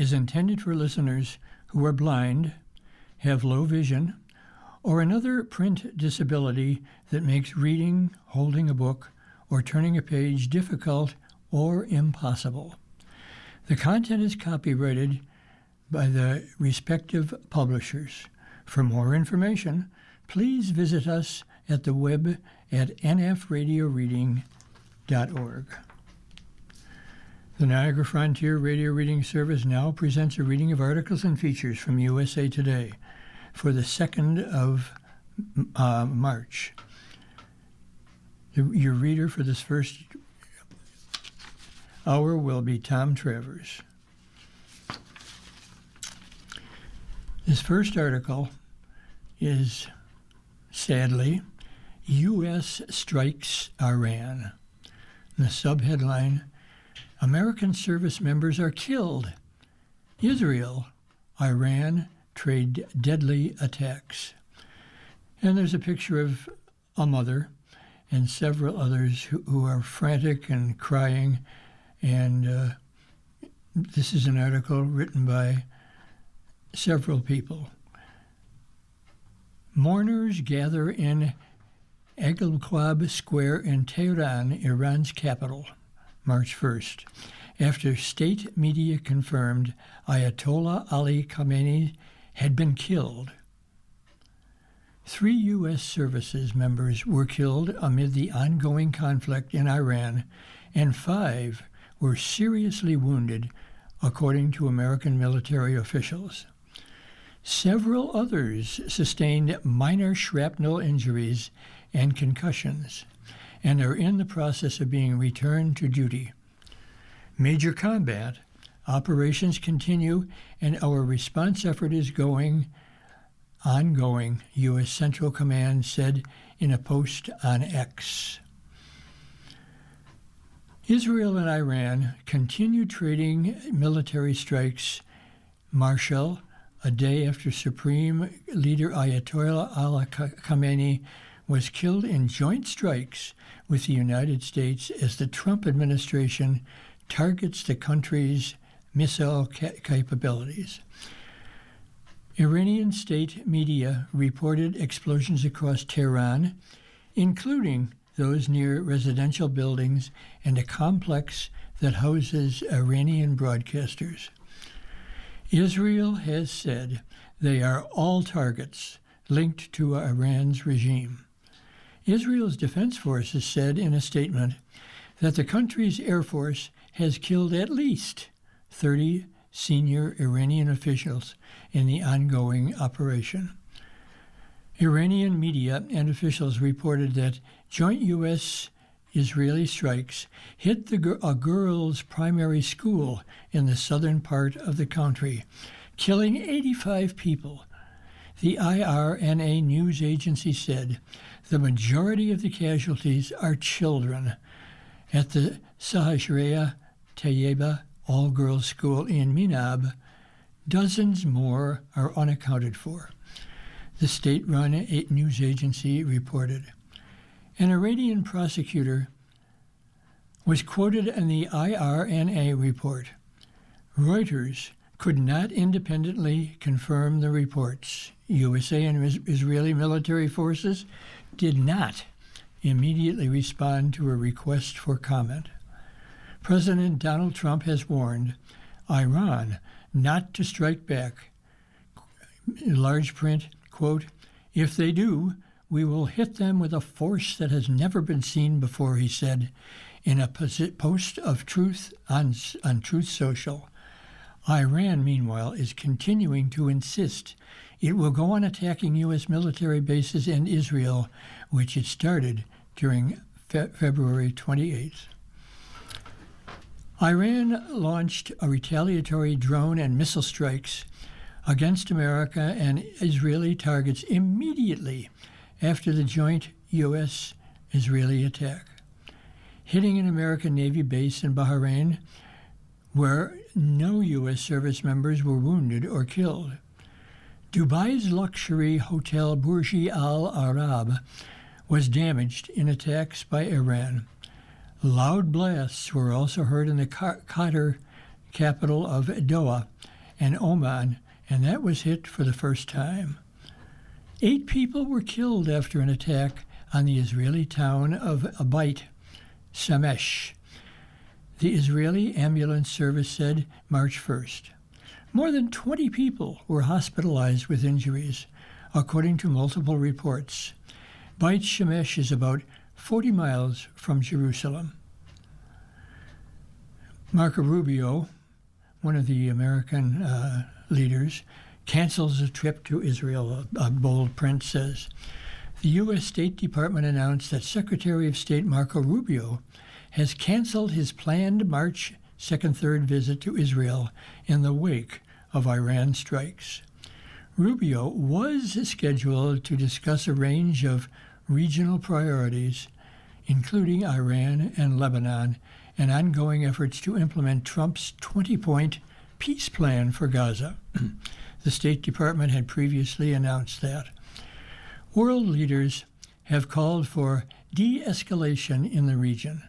is intended for listeners who are blind, have low vision, or another print disability that makes reading, holding a book, or turning a page difficult or impossible. The content is copyrighted by the respective publishers. For more information, please visit us at the web at nfradioreading.org. The Niagara Frontier Radio Reading Service now presents a reading of articles and features from USA Today for the 2nd of March. Your reader for this first hour will be Tom Travers. This first article is, sadly, U.S. strikes Iran. The subheadline, American service members are killed. Israel, Iran trade deadly attacks. And there's a picture of a mother and several others who are frantic and crying. And this is an article written by several people. Mourners gather in Agilquab Square in Tehran, Iran's capital, March 1st, after state media confirmed Ayatollah Ali Khamenei had been killed. 3 U.S. services members were killed amid the ongoing conflict in Iran, and 5 were seriously wounded, according to American military officials. Several others sustained minor shrapnel injuries and concussions, and are in the process of being returned to duty. Major combat operations continue, and our response effort is ongoing, U.S. Central Command said in a post on X. Israel and Iran continue trading military strikes, Marshall, a day after Supreme Leader Ayatollah Ali Khamenei was killed in joint strikes with the United States as the Trump administration targets the country's missile capabilities. Iranian state media reported explosions across Tehran, including those near residential buildings and a complex that houses Iranian broadcasters. Israel has said they are all targets linked to Iran's regime. Israel's defense forces said in a statement that the country's air force has killed at least 30 senior Iranian officials in the ongoing operation. Iranian media and officials reported that joint U.S.-Israeli strikes hit a girls' primary school in the southern part of the country, killing 85 people. The IRNA news agency said the majority of the casualties are children. At the Sahashreya Tayyeba all-girls school in Minab, dozens more are unaccounted for, the state-run news agency reported. An Iranian prosecutor was quoted in the IRNA report. Reuters could not independently confirm the reports. USA and Israeli military forces did not immediately respond to a request for comment. President Donald Trump has warned Iran not to strike back. Large print, quote, "If they do, we will hit them with a force that has never been seen before," he said in a post of Truth on Truth Social. Iran, meanwhile, is continuing to insist it will go on attacking U.S. military bases in Israel, which it started during February 28th. Iran launched a retaliatory drone and missile strikes against America and Israeli targets immediately after the joint U.S.-Israeli attack, hitting an American Navy base in Bahrain, where no U.S. service members were wounded or killed. Dubai's luxury hotel Burj Al Arab was damaged in attacks by Iran. Loud blasts were also heard in the Qatar capital of Doha, and Oman, and that was hit for the first time. 8 people were killed after an attack on the Israeli town of Beit Shemesh. The Israeli ambulance service said March 1st. More than 20 people were hospitalized with injuries, according to multiple reports. Beit Shemesh is about 40 miles from Jerusalem. Marco Rubio, one of the American leaders, cancels a trip to Israel, a bold print says. The U.S. State Department announced that Secretary of State Marco Rubio has canceled his planned March 2nd, 3rd visit to Israel in the wake of Iran strikes. Rubio was scheduled to discuss a range of regional priorities, including Iran and Lebanon, and ongoing efforts to implement Trump's 20-point peace plan for Gaza. The State Department had previously announced that. World leaders have called for de-escalation in the region.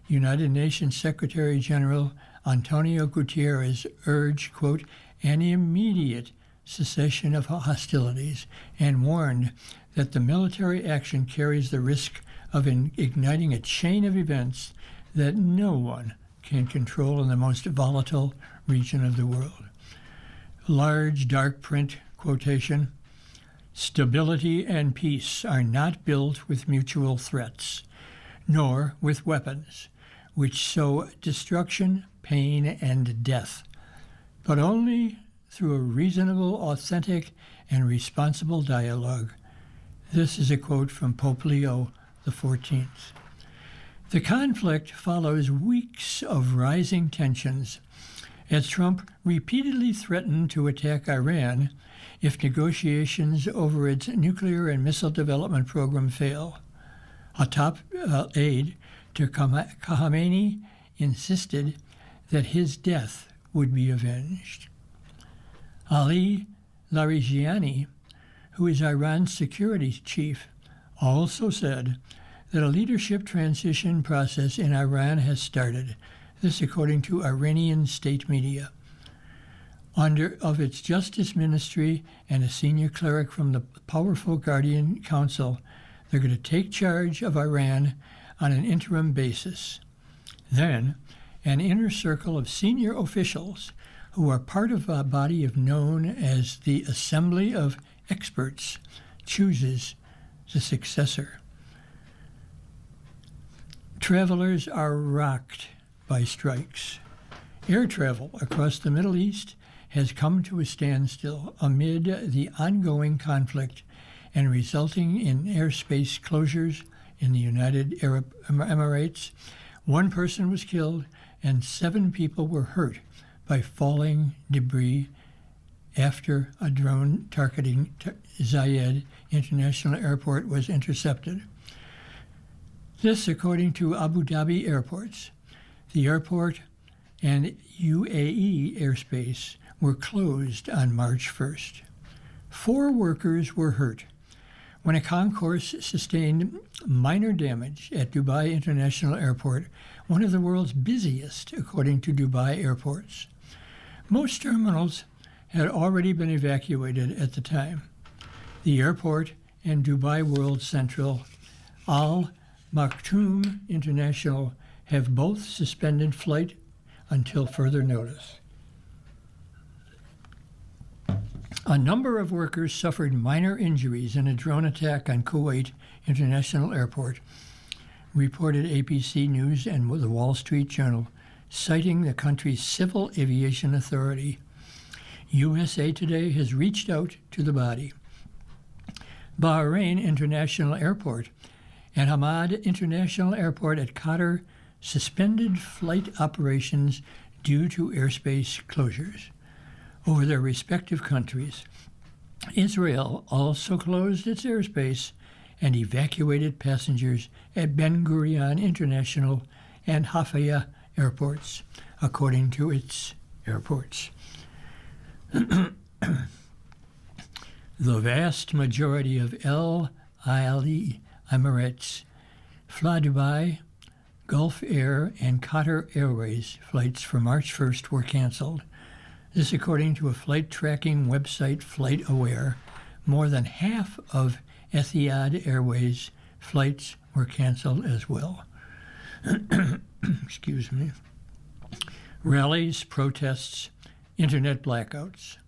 United Nations Secretary General Antonio Guterres urged, quote, an immediate cessation of hostilities and warned that the military action carries the risk of igniting a chain of events that no one can control in the most volatile region of the world. Large dark print quotation, stability and peace are not built with mutual threats, nor with weapons, which sow destruction, pain, and death, but only through a reasonable, authentic, and responsible dialogue. This is a quote from Pope Leo XIV. The conflict follows weeks of rising tensions as Trump repeatedly threatened to attack Iran if negotiations over its nuclear and missile development program fail. A top aide to Khamenei insisted that his death would be avenged. Ali Larijani, who is Iran's security chief, also said that a leadership transition process in Iran has started, this according to Iranian state media. Of its justice ministry and a senior cleric from the powerful Guardian Council, they're going to take charge of Iran on an interim basis. Then, an inner circle of senior officials who are part of a body known as the Assembly of Experts chooses the successor. Travelers are rocked by strikes. Air travel across the Middle East has come to a standstill amid the ongoing conflict and resulting in airspace closures in the United Arab Emirates. 1 person was killed and 7 people were hurt by falling debris after a drone targeting Zayed International Airport was intercepted. This according to Abu Dhabi airports. The airport and UAE airspace were closed on March 1st. 4 workers were hurt when a concourse sustained minor damage at Dubai International Airport, one of the world's busiest, according to Dubai airports. Most terminals had already been evacuated at the time. The airport and Dubai World Central Al Maktoum International have both suspended flight until further notice. A number of workers suffered minor injuries in a drone attack on Kuwait International Airport, reported ABC News and the Wall Street Journal, citing the country's Civil Aviation Authority. USA Today has reached out to the body. Bahrain International Airport and Hamad International Airport at Qatar suspended flight operations due to airspace closures over their respective countries. Israel also closed its airspace and evacuated passengers at Ben Gurion International and Haifa airports, according to its airports. The vast majority of Al Ahly Emirates fly Dubai, Gulf Air and Qatar Airways flights for March 1st were canceled. This according to a flight tracking website FlightAware. More than half of Etihad Airways flights were canceled as well. Excuse me. Rallies, protests, internet blackouts.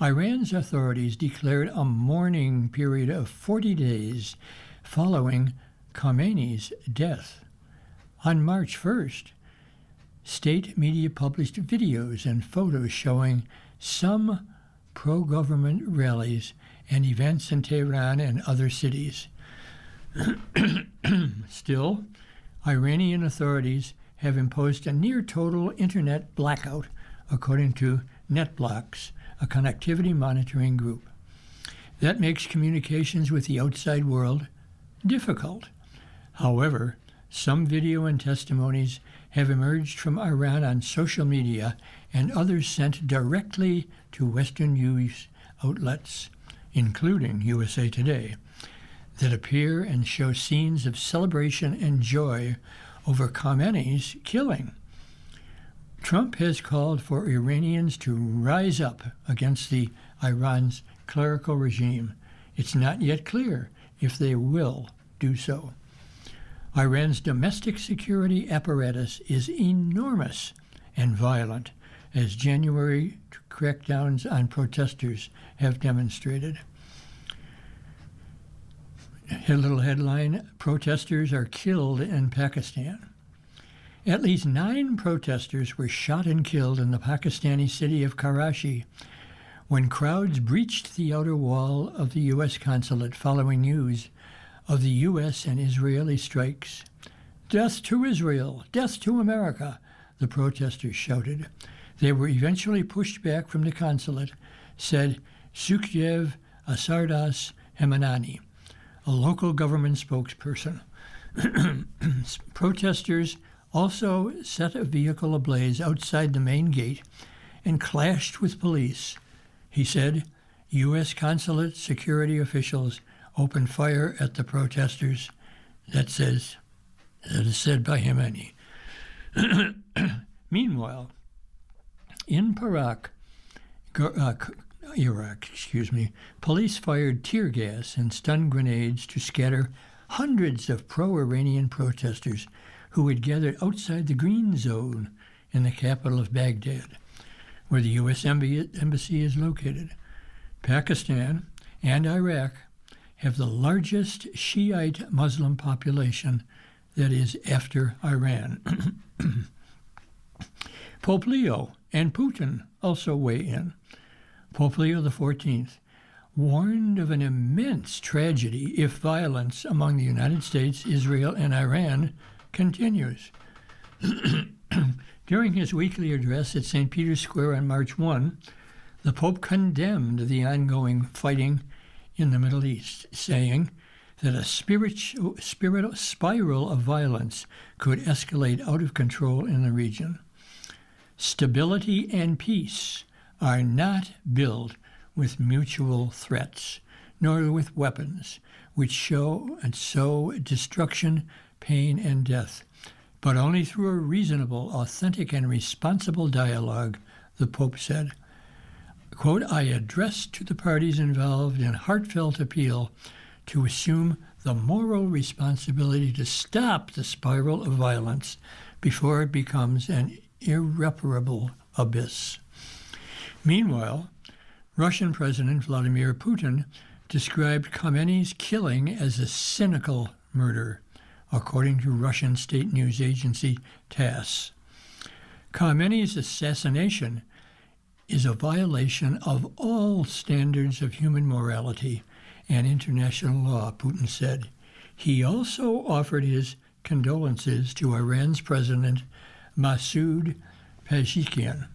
Iran's authorities declared a mourning period of 40 days following Khamenei's death. On March 1st, state media published videos and photos showing some pro-government rallies and events in Tehran and other cities. Still, Iranian authorities have imposed a near-total internet blackout, according to NetBlocks, a connectivity monitoring group. That makes communications with the outside world difficult. However, some video and testimonies have emerged from Iran on social media and others sent directly to Western news outlets, including USA Today, that appear and show scenes of celebration and joy over Khamenei's killing. Trump has called for Iranians to rise up against Iran's clerical regime. It's not yet clear if they will do so. Iran's domestic security apparatus is enormous and violent, as January crackdowns on protesters have demonstrated. A little headline, protesters are killed in Pakistan. At least 9 protesters were shot and killed in the Pakistani city of Karachi when crowds breached the outer wall of the U.S. consulate following news of the U.S. and Israeli strikes. Death to Israel! Death to America! The protesters shouted. They were eventually pushed back from the consulate, said Sukhdev Asardas Hemanani, a local government spokesperson. Protesters also set a vehicle ablaze outside the main gate and clashed with police. He said U.S. consulate security officials opened fire at the protesters. That is said by Hemani. Meanwhile, in Iraq, police fired tear gas and stun grenades to scatter hundreds of pro-Iranian protesters who had gathered outside the Green Zone in the capital of Baghdad, where the U.S. embassy is located. Pakistan and Iraq have the largest Shiite Muslim population, that is, after Iran. Pope Leo and Putin also weigh in. Pope Leo XIV warned of an immense tragedy if violence among the United States, Israel, and Iran continues. During his weekly address at St. Peter's Square on March 1, the Pope condemned the ongoing fighting in the Middle East, saying that a spiral of violence could escalate out of control in the region. Stability and peace are not built with mutual threats, nor with weapons, which show and sow destruction, pain, and death, but only through a reasonable, authentic, and responsible dialogue, the Pope said. Quote, I address to the parties involved an heartfelt appeal to assume the moral responsibility to stop the spiral of violence before it becomes an irreparable abyss. Meanwhile, Russian President Vladimir Putin described Khamenei's killing as a cynical murder, according to Russian state news agency TASS. Khamenei's assassination is a violation of all standards of human morality and international law, Putin said. He also offered his condolences to Iran's President Masoud Pezeshkian.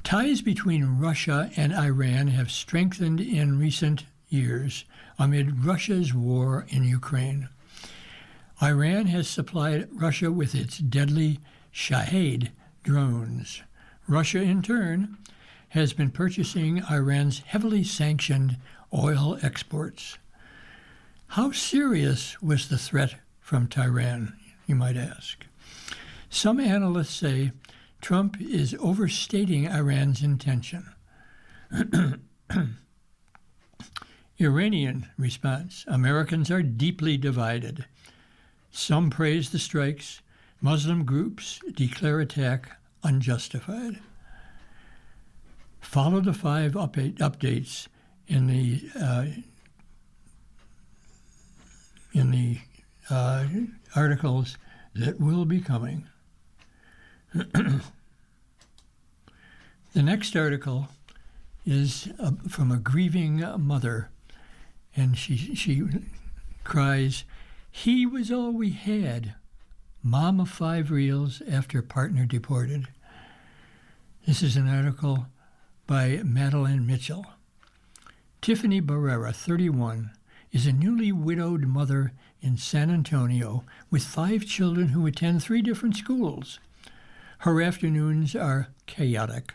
Ties between Russia and Iran have strengthened in recent years amid Russia's war in Ukraine. Iran has supplied Russia with its deadly Shahed drones. Russia, in turn, has been purchasing Iran's heavily sanctioned oil exports. How serious was the threat from Tehran? you might ask. Some analysts say Trump is overstating Iran's intention. Iranian response: Americans are deeply divided. Some praise the strikes. Muslim groups declare attack unjustified. Follow the 5 updates in the articles that will be coming. The next article is from a grieving mother, and she cries, "He was all we had. Mom of 5 reels after partner deported." This is an article by Madeline Mitchell. Tiffany Barrera, 31, is a newly widowed mother in San Antonio with 5 children who attend 3 different schools. Her afternoons are chaotic,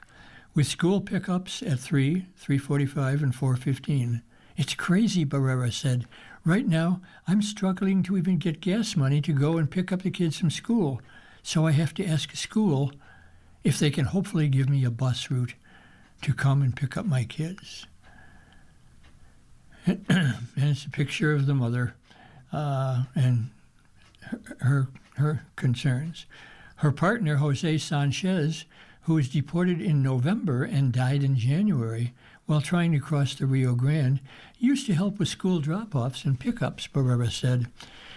with school pickups at 3, 3:45, and 4:15. "It's crazy," Barrera said. "Right now, I'm struggling to even get gas money to go and pick up the kids from school, so I have to ask school if they can hopefully give me a bus route to come and pick up my kids." And it's a picture of the mother and her concerns. Her partner, Jose Sanchez, who was deported in November and died in January while trying to cross the Rio Grande, used to help with school drop-offs and pickups, Barrera said.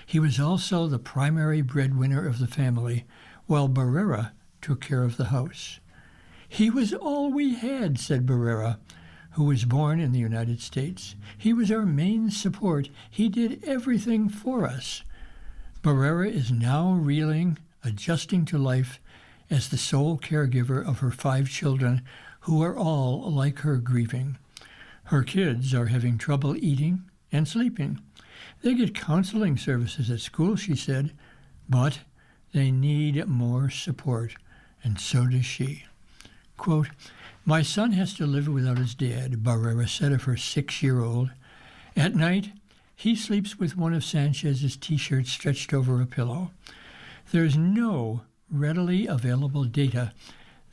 He was also the primary breadwinner of the family, while Barrera took care of the house. "He was all we had," said Barrera, who was born in the United States. "He was our main support. He did everything for us." Barrera is now reeling, adjusting to life as the sole caregiver of her 5 children, who are all, like her, grieving. Her kids are having trouble eating and sleeping. They get counseling services at school, she said, but they need more support, and so does she. Quote, "My son has to live without his dad," Barrera said of her 6-year-old. "At night, he sleeps with one of Sanchez's T-shirts stretched over a pillow. There's no readily available data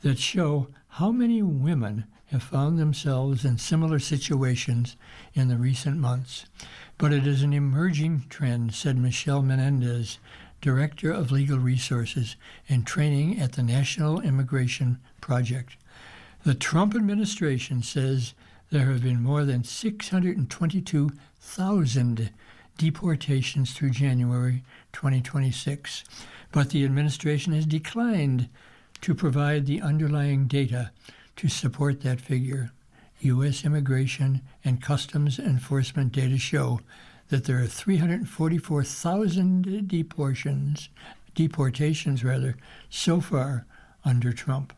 that show how many women have found themselves in similar situations in the recent months, but it is an emerging trend," said Michelle Menendez, Director of Legal Resources and Training at the National Immigration Project. The Trump administration says there have been more than 622,000 deportations through January 2026, but the administration has declined to provide the underlying data to support that figure. U.S. Immigration and Customs Enforcement data show that there are 344,000 deportations so far under Trump.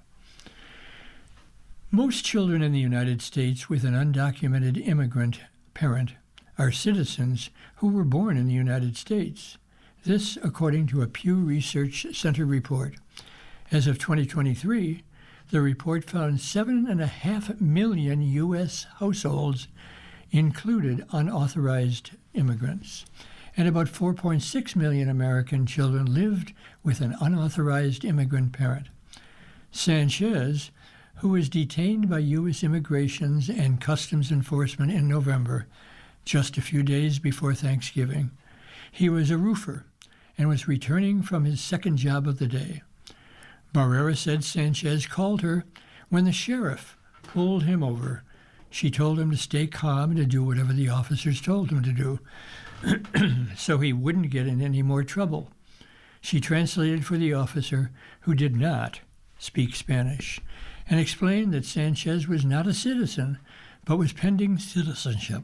Most children in the United States with an undocumented immigrant parent are citizens who were born in the United States. This, according to a Pew Research Center report. As of 2023, the report found 7.5 million U.S. households included unauthorized immigrants, and about 4.6 million American children lived with an unauthorized immigrant parent. Sanchez, who was detained by U.S. Immigration and Customs Enforcement in November, just a few days before Thanksgiving. He was a roofer and was returning from his second job of the day. Barrera said Sanchez called her when the sheriff pulled him over. She told him to stay calm and to do whatever the officers told him to do so he wouldn't get in any more trouble. She translated for the officer, who did not speak Spanish, and explained that Sanchez was not a citizen, but was pending citizenship.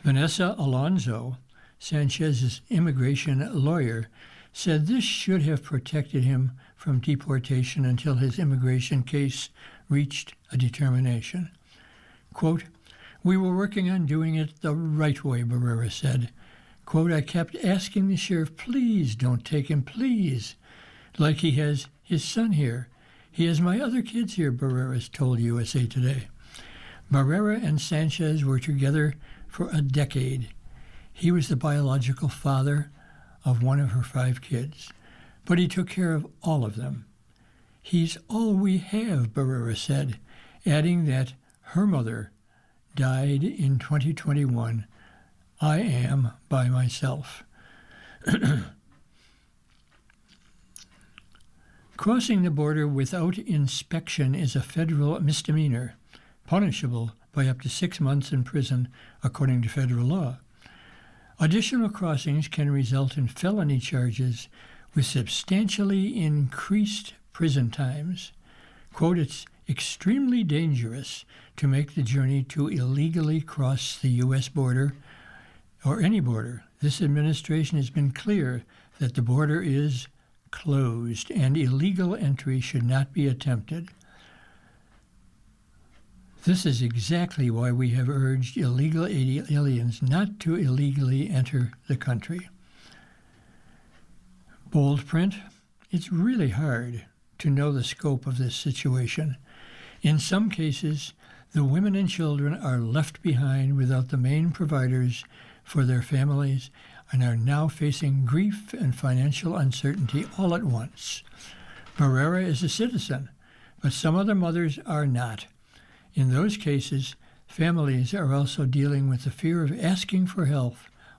Vanessa Alonso, Sanchez's immigration lawyer, said this should have protected him from deportation until his immigration case reached a determination. Quote, "We were working on doing it the right way," Barrera said. Quote, "I kept asking the sheriff, please don't take him, please. Like he has his son here. He has my other kids here," Barrera told USA Today. Barrera and Sanchez were together for a decade. He was the biological father of one of her 5 kids, but he took care of all of them. He's all we have, Barrera said, adding that her mother died in 2021. I am by myself. Crossing the border without inspection is a federal misdemeanor, punishable by up to 6 months in prison, according to federal law. Additional crossings can result in felony charges with substantially increased prison times. Quote, it's extremely dangerous to make the journey to illegally cross the U.S. border or any border. This administration has been clear that the border is closed and illegal entry should not be attempted. This is exactly why we have urged illegal aliens not to illegally enter the country. Bold print, it's really hard to know the scope of this situation. In some cases, the women and children are left behind without the main providers for their families and are now facing grief and financial uncertainty all at once. Barrera is a citizen, but some other mothers are not. In those cases, families are also dealing with the fear of asking for help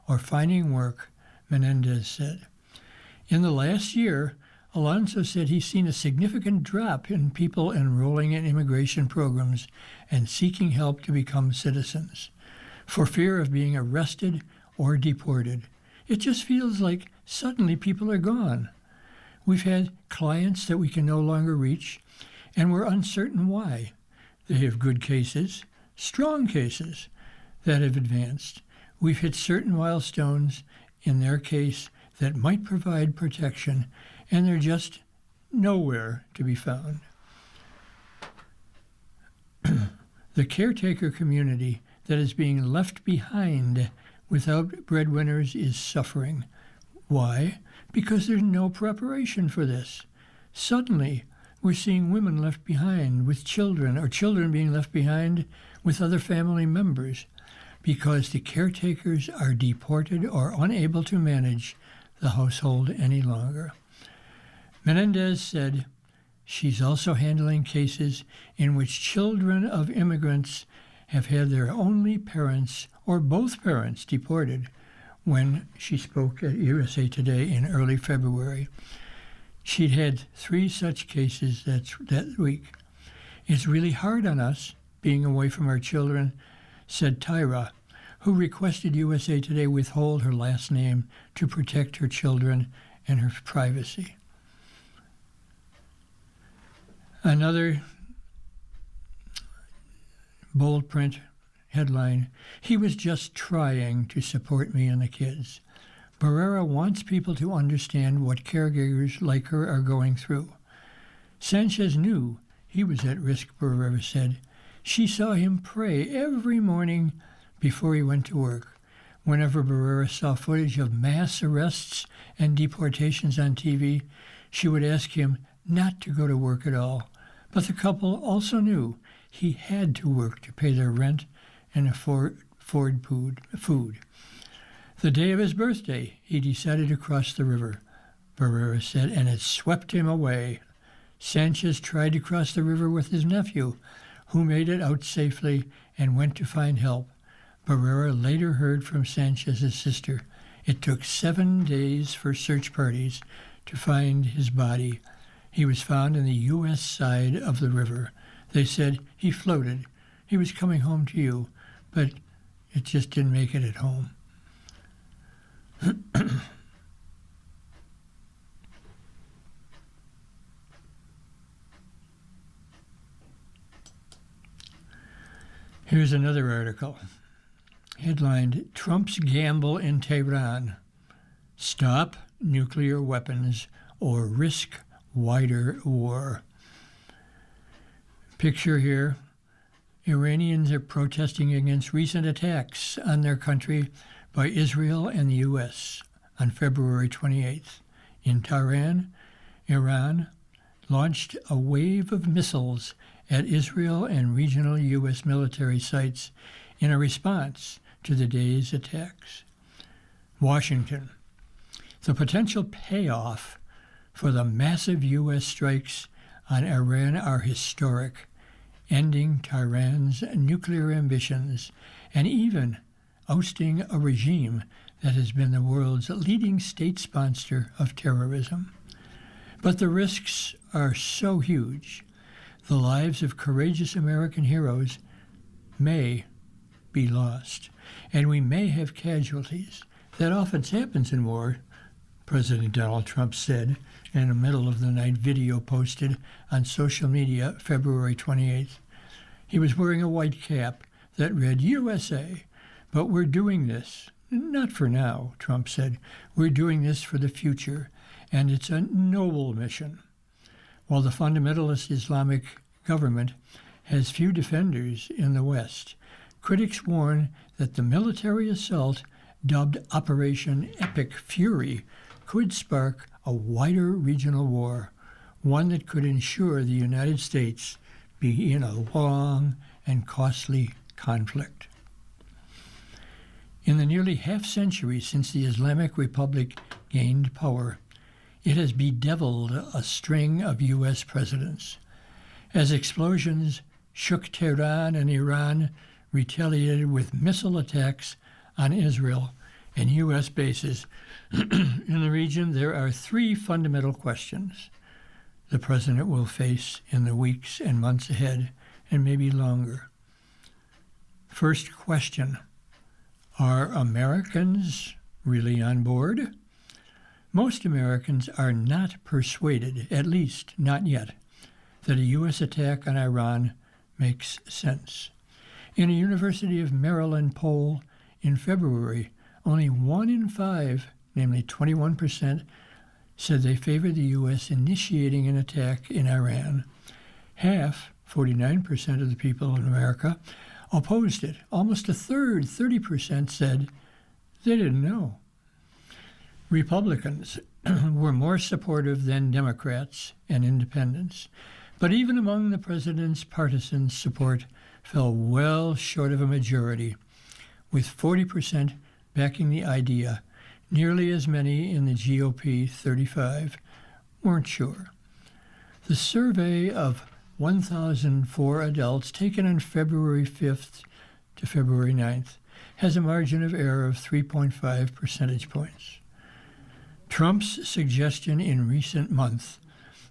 or finding work, Menendez said. In the last year, Alonso said he's seen a significant drop in people enrolling in immigration programs and seeking help to become citizens for fear of being arrested or deported. It just feels like suddenly people are gone. We've had clients that we can no longer reach, and we're uncertain why. They have good cases, strong cases that have advanced. We've hit certain milestones in their case that might provide protection, and they're just nowhere to be found. The caretaker community that is being left behind without breadwinners is suffering. Why? Because there's no preparation for this. Suddenly, we're seeing women left behind with children, or children being left behind with other family members because the caretakers are deported or unable to manage the household any longer. Menendez said she's also handling cases in which children of immigrants have had their only parents or both parents deported when she spoke at USA Today in early February. She'd had 3 such cases that week. It's really hard on us being away from our children, said Tyra, who requested USA Today withhold her last name to protect her children and her privacy. Another bold print headline, he was just trying to support me and the kids. Barrera wants people to understand what caregivers like her are going through. Sanchez knew he was at risk, Barrera said. She saw him pray every morning before he went to work. Whenever Barrera saw footage of mass arrests and deportations on TV, she would ask him not to go to work at all. But the couple also knew he had to work to pay their rent and afford food. The day of his birthday, he decided to cross the river, Barrera said, and it swept him away. Sanchez tried to cross the river with his nephew, who made it out safely and went to find help. Barrera later heard from Sanchez's sister. It took 7 days for search parties to find his body. He was found on the U.S. side of the river. They said he floated. He was coming home to you, but it just didn't make it at home. Here's another article, headlined, Trump's Gamble in Tehran, Stop Nuclear Weapons or Risk Wider War. Picture here, Iranians are protesting against recent attacks on their country by Israel and the U.S. on February 28th. In Tehran, Iran launched a wave of missiles at Israel and regional U.S. military sites in a response to the day's attacks. Washington. The potential payoff for the massive U.S. strikes on Iran are historic, ending Tehran's nuclear ambitions and even ousting a regime that has been the world's leading state sponsor of terrorism. But the risks are so huge, the lives of courageous American heroes may be lost, and we may have casualties. That often happens in war, President Donald Trump said in a middle-of-the-night video posted on social media February 28th. He was wearing a white cap that read USA, but we're doing this. Not for now, Trump said. We're doing this for the future, and it's a noble mission. While the fundamentalist Islamic government has few defenders in the West, critics warn that the military assault, dubbed Operation Epic Fury, could spark a wider regional war, one that could ensure the United States be in a long and costly conflict. In the nearly half-century since the Islamic Republic gained power, it has bedeviled a string of U.S. presidents. As explosions shook Tehran and Iran retaliated with missile attacks on Israel and U.S. bases in the region, there are three fundamental questions the president will face in the weeks and months ahead, and maybe longer. First question, are Americans really on board? Most Americans are not persuaded, at least not yet, that a U.S. attack on Iran makes sense. In a University of Maryland poll in February, only 1 in 5, namely 21%, said they favored the U.S. initiating an attack in Iran. Half, 49% of the people in America, opposed it. Almost a third, 30%, said they didn't know. Republicans were more supportive than Democrats and independents, but even among the president's partisans, support fell well short of a majority, with 40% backing the idea. Nearly as many in the GOP, 35, weren't sure. The survey of 1,004 adults taken on February 5th to February 9th has a margin of error of 3.5 percentage points. Trump's suggestion in recent months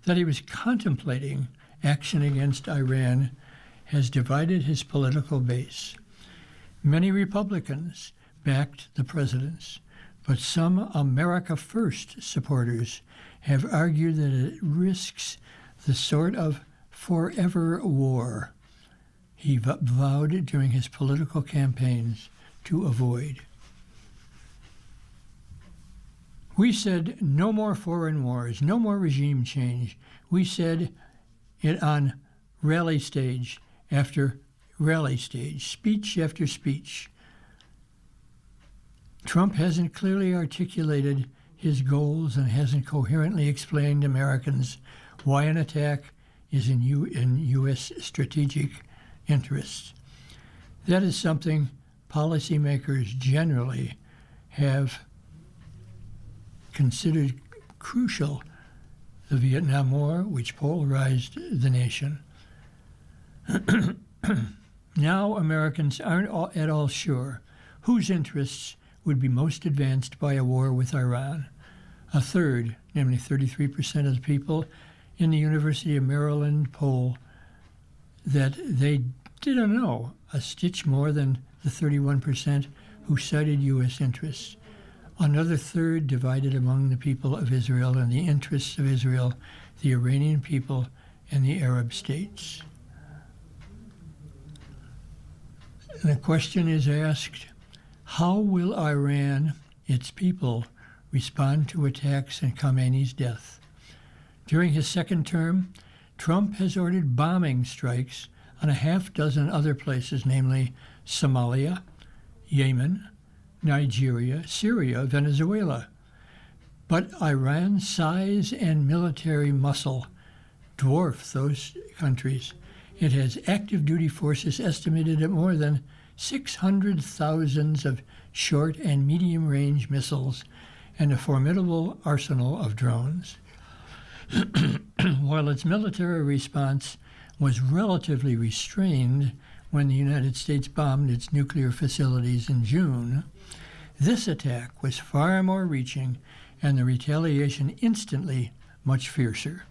that he was contemplating action against Iran has divided his political base. Many Republicans backed the president's, but some America First supporters have argued that it risks the sort of forever war he vowed during his political campaigns to avoid. We said no more foreign wars, no more regime change. We said it on rally stage after rally stage, speech after speech. Trump hasn't clearly articulated his goals and hasn't coherently explained to Americans why an attack is in U.S. strategic interests. That is something policymakers generally have considered crucial. The Vietnam War, which polarized the nation. Now Americans aren't at all sure whose interests would be most advanced by a war with Iran. A third, namely 33% of the people in the University of Maryland poll, that they didn't know, a stitch more than the 31% who cited U.S. interests. Another third divided among the people of Israel and the interests of Israel, the Iranian people, and the Arab states. And the question is asked, how will Iran, its people, respond to attacks and Khamenei's death? During his second term, Trump has ordered bombing strikes on a half dozen other places, namely Somalia, Yemen, Nigeria, Syria, Venezuela. But Iran's size and military muscle dwarf those countries. It has active duty forces estimated at more than 600,000 of short and medium range missiles and a formidable arsenal of drones. While its military response was relatively restrained when the United States bombed its nuclear facilities in June, this attack was far more reaching and the retaliation instantly much fiercer.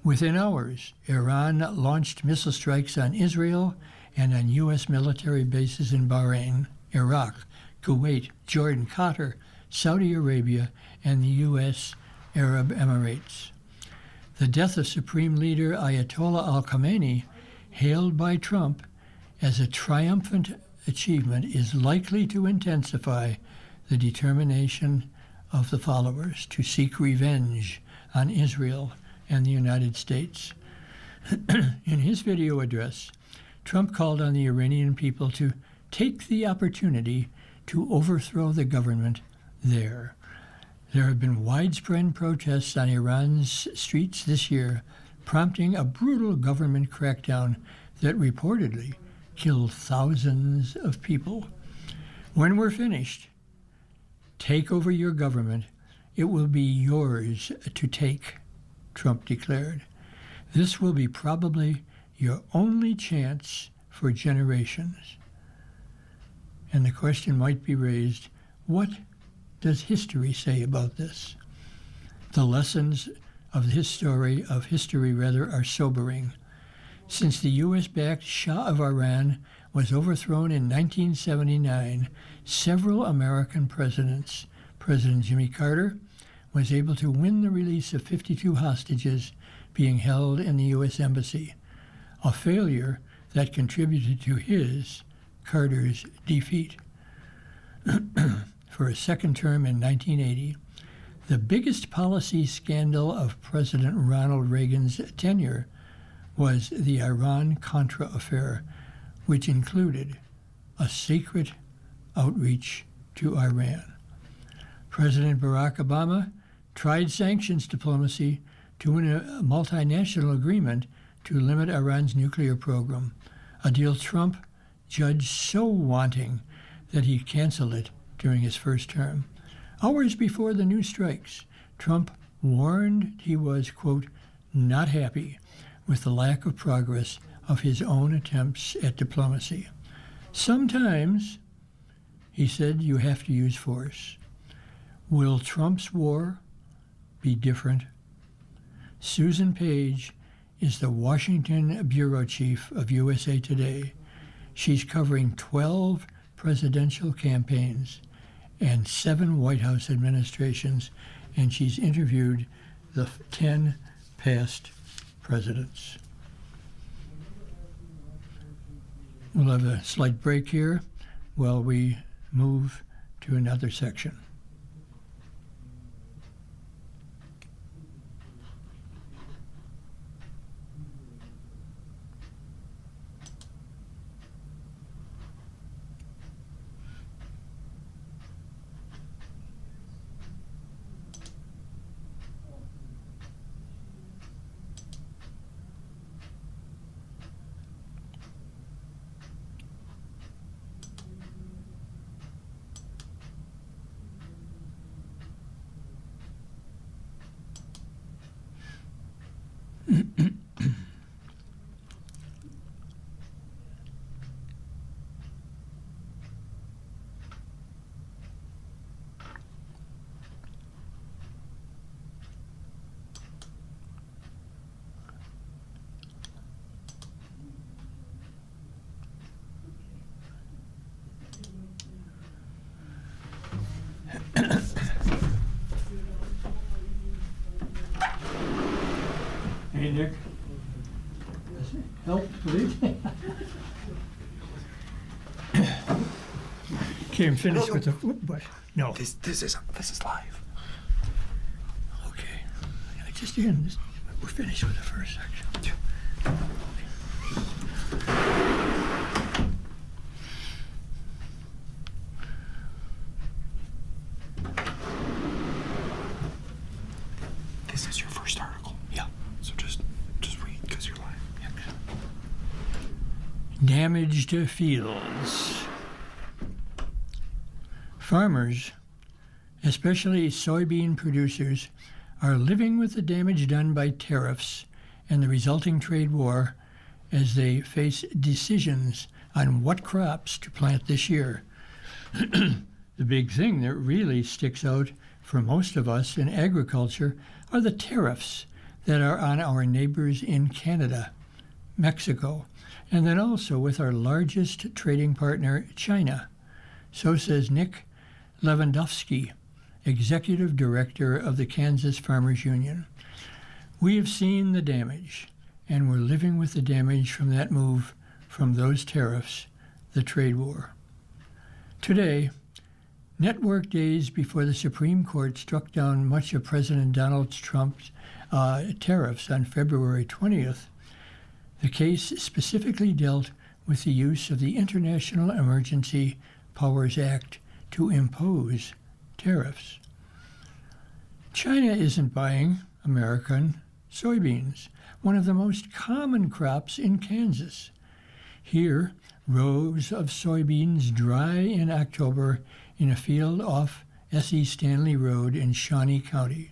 Within hours, Iran launched missile strikes on Israel and on U.S. military bases in Bahrain, Iraq, Kuwait, Jordan, Qatar, Saudi Arabia, and the U.S. Arab Emirates. The death of Supreme Leader Ayatollah al-Khamenei, hailed by Trump as a triumphant achievement, is likely to intensify the determination of the followers to seek revenge on Israel and the United States. In his video address, Trump called on the Iranian people to take the opportunity to overthrow the government there. There have been widespread protests on Iran's streets this year, prompting a brutal government crackdown that reportedly killed thousands of people. When we're finished, take over your government. It will be yours to take, Trump declared. This will be probably your only chance for generations. And the question might be raised, what does history say about this? The lessons of history are sobering. Since the U.S.-backed Shah of Iran was overthrown in 1979, several American presidents, President Jimmy Carter, was able to win the release of 52 hostages being held in the U.S. Embassy, a failure that contributed to Carter's, defeat. For a second term in 1980, the biggest policy scandal of President Ronald Reagan's tenure was the Iran-Contra affair, which included a secret outreach to Iran. President Barack Obama tried sanctions diplomacy to win a multinational agreement to limit Iran's nuclear program, a deal Trump judged so wanting that he canceled it during his first term. Hours before the new strikes, Trump warned he was, quote, not happy with the lack of progress of his own attempts at diplomacy. Sometimes, he said, you have to use force. Will Trump's war be different? Susan Page is the Washington bureau chief of USA Today. She's covering 12 presidential campaigns and 7 White House administrations, and she's interviewed the 10 past presidents. We'll have a slight break here while we move to another section. Hey, Nick. Help, please. Can't finish with the what? No. This is live. Okay. I just didn't. We're finished with the first section. This is your first article. Yeah. So just read because you're live. Yeah. Damaged fields. Farmers especially soybean producers, are living with the damage done by tariffs and the resulting trade war as they face decisions on what crops to plant this year. The big thing that really sticks out for most of us in agriculture are the tariffs that are on our neighbors in Canada, Mexico, and then also with our largest trading partner, China. So says Nick Lewandowski, Executive Director of the Kansas Farmers Union. We have seen the damage, and we're living with the damage from that move, from those tariffs, the trade war. Today, network days before the Supreme Court struck down much of President Donald Trump's tariffs on February 20th, the case specifically dealt with the use of the International Emergency Powers Act to impose tariffs. China isn't buying American soybeans, one of the most common crops in Kansas. Here, rows of soybeans dry in October in a field off S.E. Stanley Road in Shawnee County.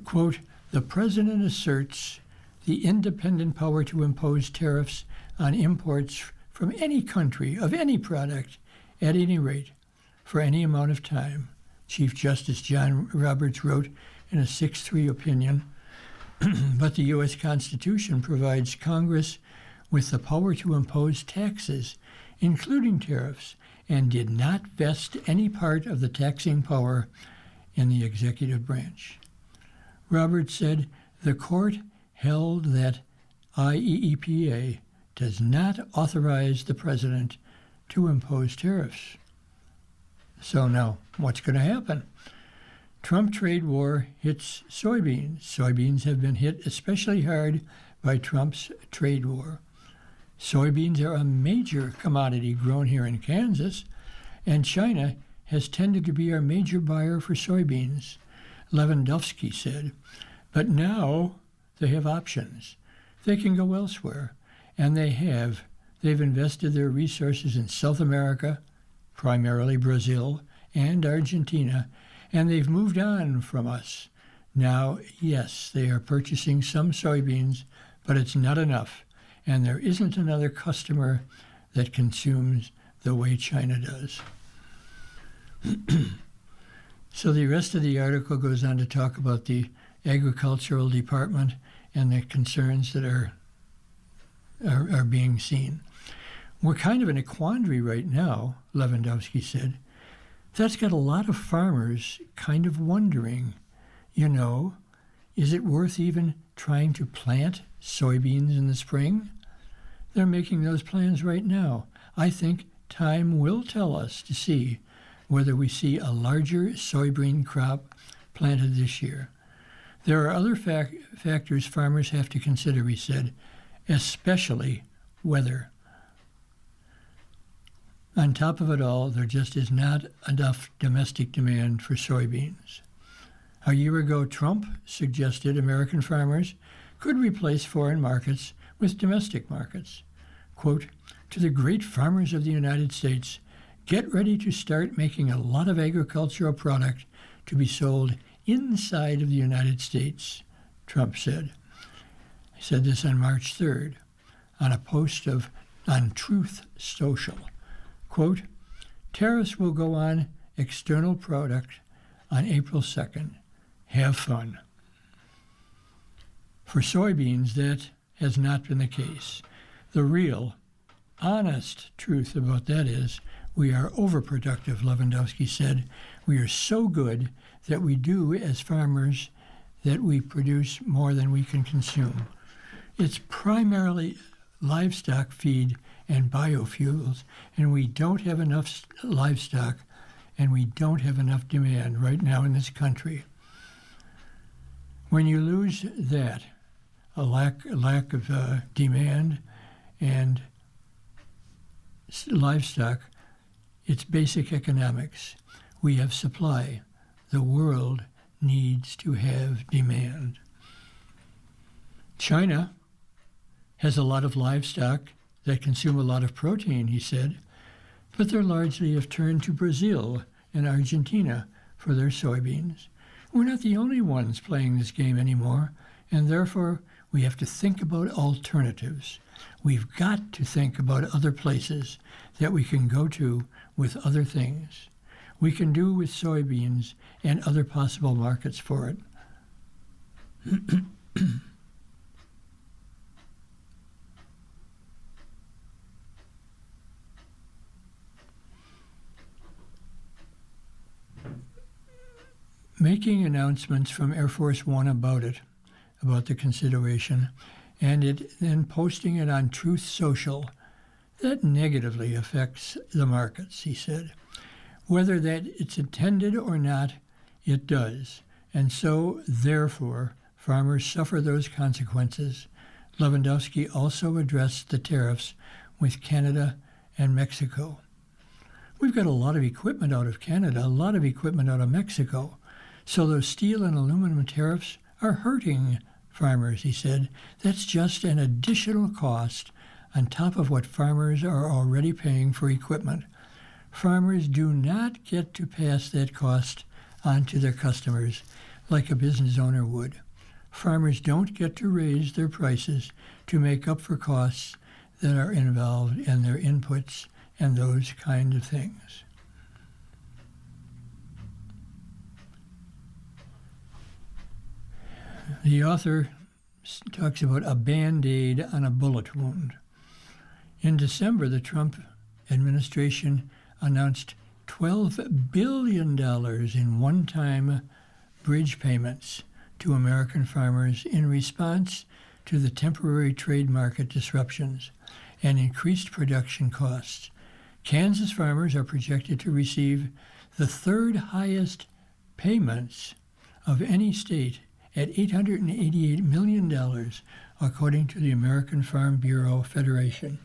Quote, the president asserts the independent power to impose tariffs on imports from any country of any product at any rate for any amount of time, Chief Justice John Roberts wrote in a 6-3 opinion. But the U.S. Constitution provides Congress with the power to impose taxes, including tariffs, and did not vest any part of the taxing power in the executive branch. Roberts said the court held that IEEPA does not authorize the president to impose tariffs. So now, what's going to happen? Trump trade war hits soybeans. Soybeans have been hit especially hard by Trump's trade war. Soybeans are a major commodity grown here in Kansas, and China has tended to be our major buyer for soybeans, Lewandowski said. But now they have options. They can go elsewhere, and they have. They've invested their resources in South America, primarily Brazil and Argentina, and they've moved on from us. Now, yes, they are purchasing some soybeans, but it's not enough, and there isn't another customer that consumes the way China does. So the rest of the article goes on to talk about the Agricultural Department and the concerns that are being seen. We're kind of in a quandary right now, Lewandowski said. That's got a lot of farmers kind of wondering, is it worth even trying to plant soybeans in the spring? They're making those plans right now. I think time will tell us to see whether we see a larger soybean crop planted this year. There are other factors farmers have to consider, he said, especially weather. On top of it all, there just is not enough domestic demand for soybeans. A year ago, Trump suggested American farmers could replace foreign markets with domestic markets. Quote, to the great farmers of the United States, get ready to start making a lot of agricultural product to be sold inside of the United States, Trump said. He said this on March 3rd on a post on Truth Social. Quote, tariffs will go on external product on April 2nd. Have fun. For soybeans, that has not been the case. The real, honest truth about that is we are overproductive, Lewandowski said. We are so good that we do, as farmers, that we produce more than we can consume. It's primarily livestock feed and biofuels, and we don't have enough livestock, and we don't have enough demand right now in this country. When you lose that, a lack of demand and livestock, it's basic economics. We have supply. The world needs to have demand. China has a lot of livestock that consume a lot of protein, he said, but they're largely have turned to Brazil and Argentina for their soybeans. We're not the only ones playing this game anymore, and therefore we have to think about alternatives. We've got to think about other places that we can go to with other things. We can do with soybeans and other possible markets for it. Making announcements from Air Force One about the consideration, and then posting it on Truth Social, that negatively affects the markets, he said. Whether that it's intended or not, it does. And so, therefore, farmers suffer those consequences. Lewandowski also addressed the tariffs with Canada and Mexico. We've got a lot of equipment out of Canada, a lot of equipment out of Mexico. So those steel and aluminum tariffs are hurting farmers, he said. That's just an additional cost on top of what farmers are already paying for equipment. Farmers do not get to pass that cost on to their customers like a business owner would. Farmers don't get to raise their prices to make up for costs that are involved in their inputs and those kind of things. The author talks about a Band-Aid on a bullet wound. In December, the Trump administration announced $12 billion in one-time bridge payments to American farmers in response to the temporary trade market disruptions and increased production costs. Kansas farmers are projected to receive the third highest payments of any state at $888 million, according to the American Farm Bureau Federation.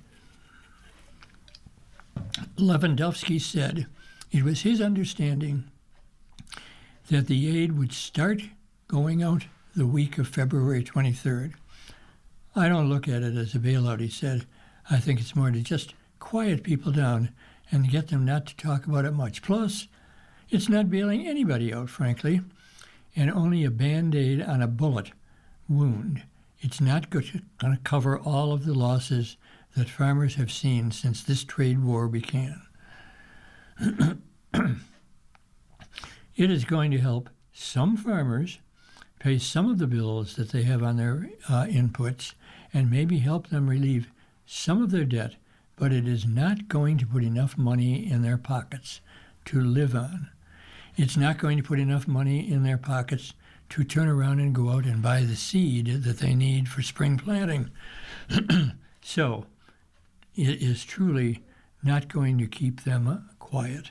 Lewandowski said it was his understanding that the aid would start going out the week of February 23rd. I don't look at it as a bailout, he said. I think it's more to just quiet people down and get them not to talk about it much. Plus, it's not bailing anybody out, frankly, and only a Band-Aid on a bullet wound. It's not going to cover all of the losses that farmers have seen since this trade war began. It is going to help some farmers pay some of the bills that they have on their inputs and maybe help them relieve some of their debt, but it is not going to put enough money in their pockets to live on. It's not going to put enough money in their pockets to turn around and go out and buy the seed that they need for spring planting. So it is truly not going to keep them quiet.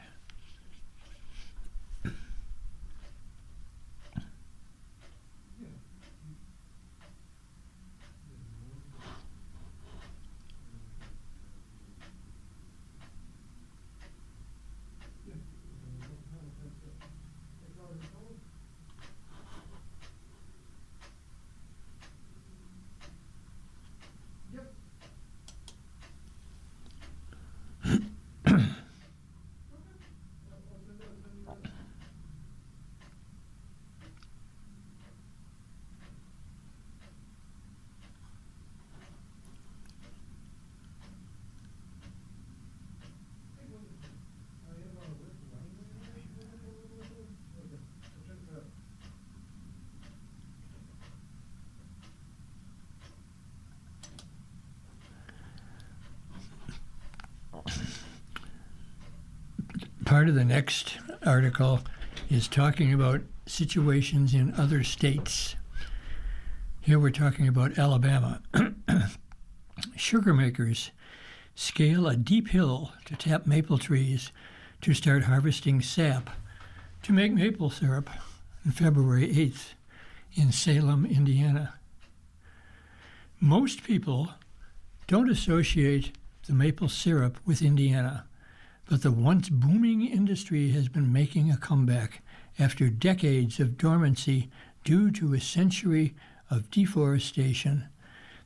Part of the next article is talking about situations in other states. Here we're talking about Alabama. Sugar makers scale a deep hill to tap maple trees to start harvesting sap to make maple syrup on February 8th in Salem, Indiana. Most people don't associate the maple syrup with Indiana, but the once booming industry has been making a comeback after decades of dormancy due to a century of deforestation.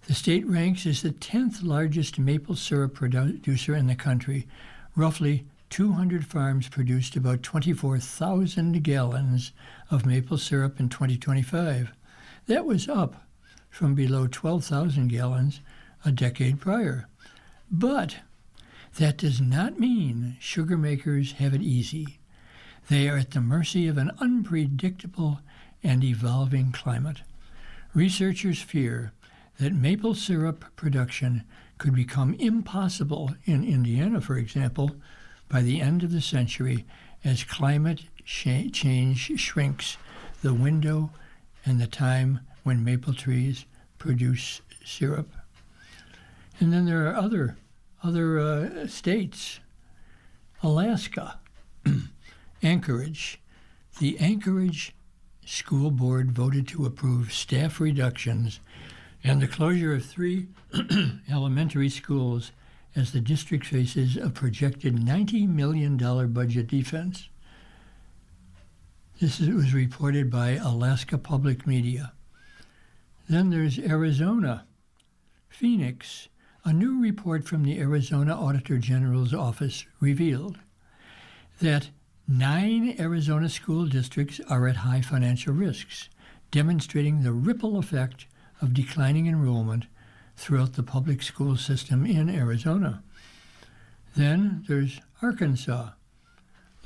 The state ranks as the 10th largest maple syrup producer in the country, roughly 200 farms produced about 24,000 gallons of maple syrup in 2025. That was up from below 12,000 gallons a decade prior. But that does not mean sugar makers have it easy. They are at the mercy of an unpredictable and evolving climate. Researchers fear that maple syrup production could become impossible in Indiana, for example, by the end of the century as climate change shrinks the window and the time when maple trees produce syrup. And then there are other states. Alaska, Anchorage. The Anchorage School Board voted to approve staff reductions and the closure of 3 elementary schools as the district faces a projected $90 million budget defense. This was reported by Alaska Public Media. Then there's Arizona. Phoenix. A new report from the Arizona Auditor General's office revealed that 9 Arizona school districts are at high financial risks, demonstrating the ripple effect of declining enrollment throughout the public school system in Arizona. Then there's Arkansas.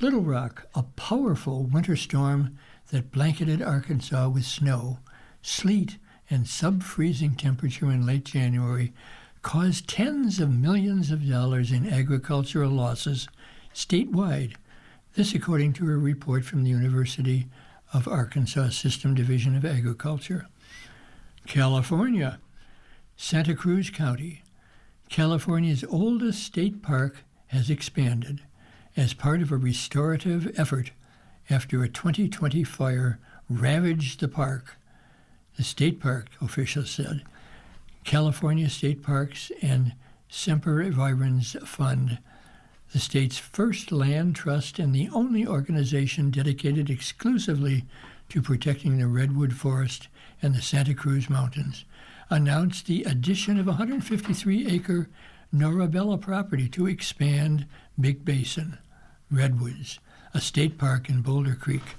Little Rock, a powerful winter storm that blanketed Arkansas with snow, sleet, and sub-freezing temperature in late January, caused tens of millions of dollars in agricultural losses statewide. This according to a report from the University of Arkansas System Division of Agriculture. California, Santa Cruz County. California's oldest state park has expanded as part of a restorative effort after a 2020 fire ravaged the park. The state park officials said. California State Parks and Sempervirens Fund, the state's first land trust and the only organization dedicated exclusively to protecting the redwood forest and the Santa Cruz Mountains, announced the addition of 153-acre Norabella property to expand Big Basin Redwoods, a state park in Boulder Creek.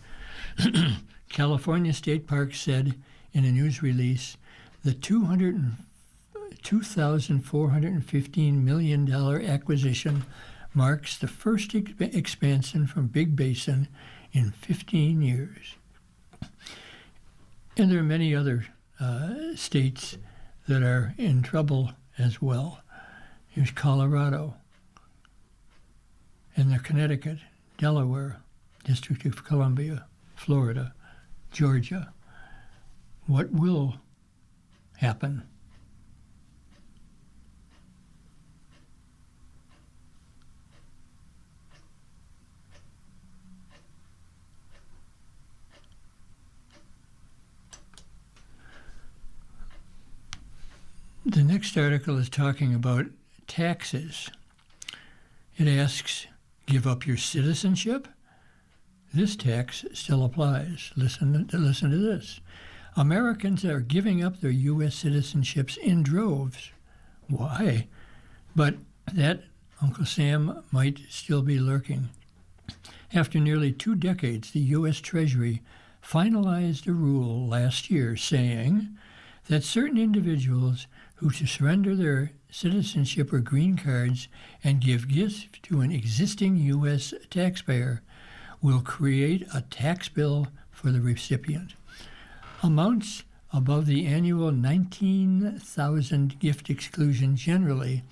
California State Parks said in a news release the $2,415 million acquisition marks the first expansion from Big Basin in 15 years. And there are many other states that are in trouble as well. Here's Colorado, and the Connecticut, Delaware, District of Columbia, Florida, Georgia. What will happen? The next article is talking about taxes. It asks, give up your citizenship? This tax still applies. Listen to this. Americans are giving up their U.S. citizenships in droves. Why? But that, Uncle Sam, might still be lurking. After nearly 2 decades, the U.S. Treasury finalized a rule last year saying that certain individuals who surrender their citizenship or green cards and give gifts to an existing U.S. taxpayer will create a tax bill for the recipient. Amounts above the annual $19,000 gift exclusion generally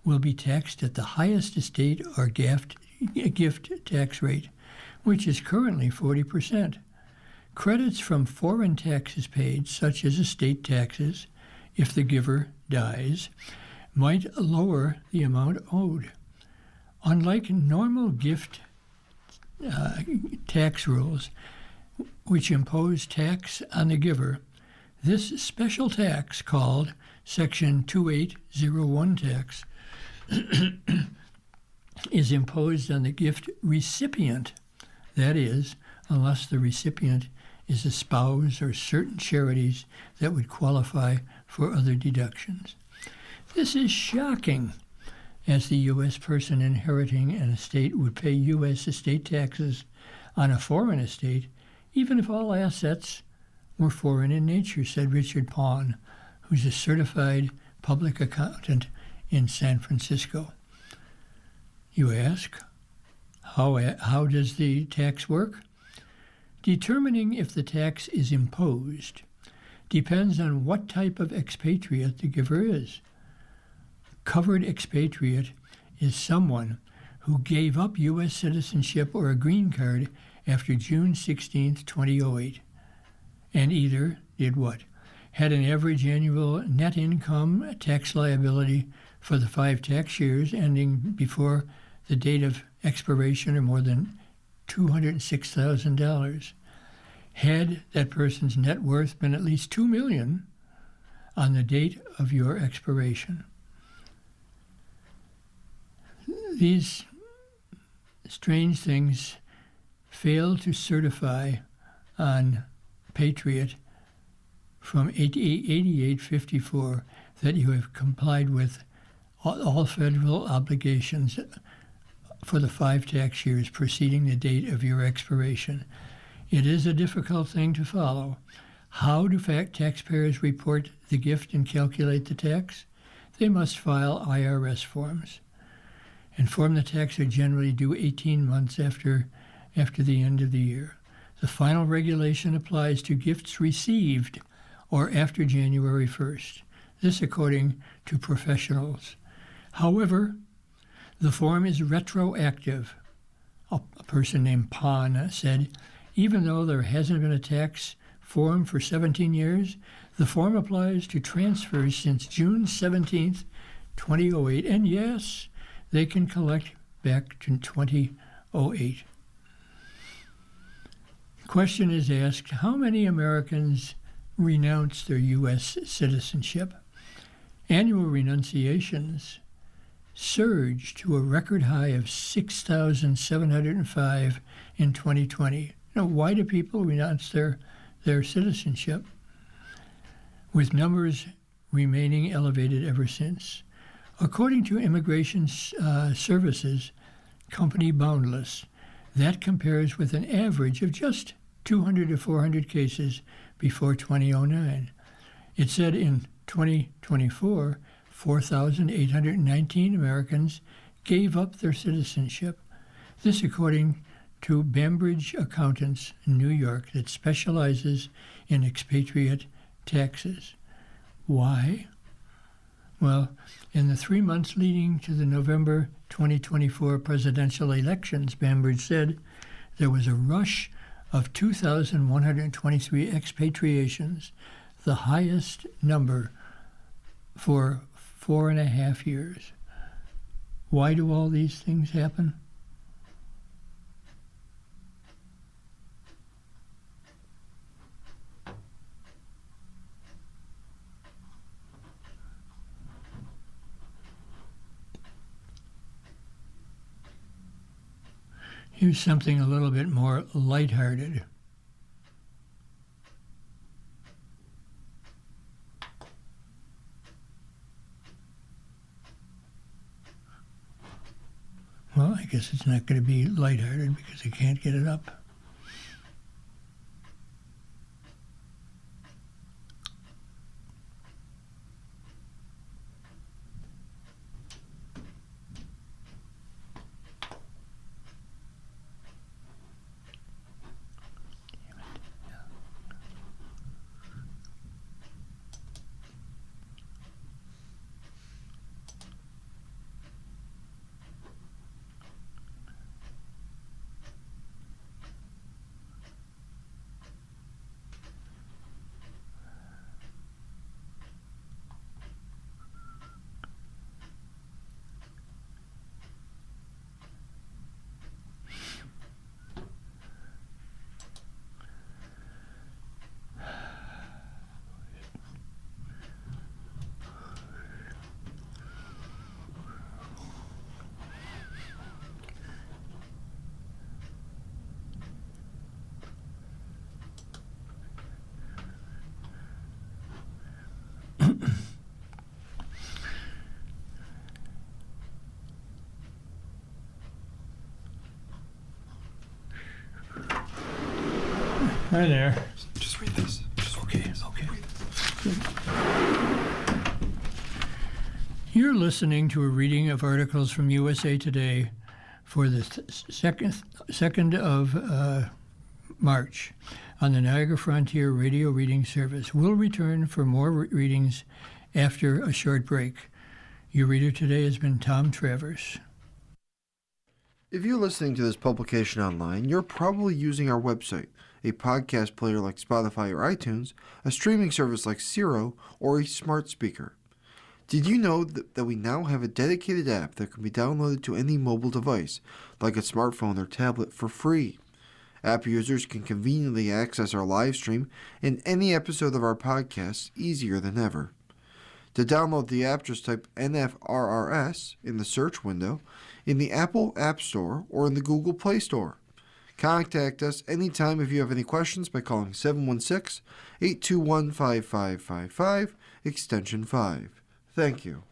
will be taxed at the highest estate or gift tax rate, which is currently 40%. Credits from foreign taxes paid, such as estate taxes, if the giver dies, might lower the amount owed. Unlike normal gift tax rules, which impose tax on the giver, this special tax, called Section 2801 tax, is imposed on the gift recipient. That is, unless the recipient is a spouse or certain charities that would qualify for other deductions. This is shocking. as the U.S. person inheriting an estate would pay U.S. estate taxes on a foreign estate, even if all assets were foreign in nature, said Richard Pawn, who's a certified public accountant in San Francisco. You ask, how does the tax work? Determining if the tax is imposed depends on what type of expatriate the giver is. Covered expatriate is someone who gave up U.S. citizenship or a green card after June 16, 2008, and either did what? Had an average annual net income tax liability for the 5 tax years ending before the date of expiration or more than $206,000. Had that person's net worth been at least $2 million on the date of your expiration. These strange things fail to certify on Patriot from 8854 that you have complied with all federal obligations for the 5 tax years preceding the date of your expiration. It is a difficult thing to follow. How do taxpayers report the gift and calculate the tax? They must file IRS forms. And form the tax are generally due 18 months after the end of the year. The final regulation applies to gifts received or after January 1st. This according to professionals. However, the form is retroactive. A person named Pon said, even though there hasn't been a tax form for 17 years, the form applies to transfers since June 17th, 2008. And yes, they can collect back to 2008. The question is asked, how many Americans renounce their U.S. citizenship? Annual renunciations surged to a record high of 6,705 in 2020. Now, why do people renounce their citizenship? With numbers remaining elevated ever since. According to Immigration Services company Boundless, that compares with an average of just 200 to 400 cases before 2009. It said in 2024, 4,819 Americans gave up their citizenship. This according to Bambridge Accountants in New York that specializes in expatriate taxes. Why? Well, in the 3 months leading to the November 2024 presidential elections, Bambridge said there was a rush of 2,123 expatriations, the highest number for 4.5 years. Why do all these things happen? Here's something a little bit more lighthearted. Well, I guess it's not going to be lighthearted because I can't get it up. Hi there. Just read this. Okay. You're listening to a reading of articles from USA Today for the 2nd of March on the Niagara Frontier Radio Reading Service. We'll return for more readings after a short break. Your reader today has been Tom Travers. If you're listening to this publication online, you're probably using our website, a podcast player like Spotify or iTunes, a streaming service like Siro, or a smart speaker. Did you know that we now have a dedicated app that can be downloaded to any mobile device, like a smartphone or tablet, for free? App users can conveniently access our live stream and any episode of our podcast easier than ever. To download the app, just type NFRRS in the search window in the Apple App Store or in the Google Play Store. Contact us anytime if you have any questions by calling 716-821-5555, extension 5. Thank you.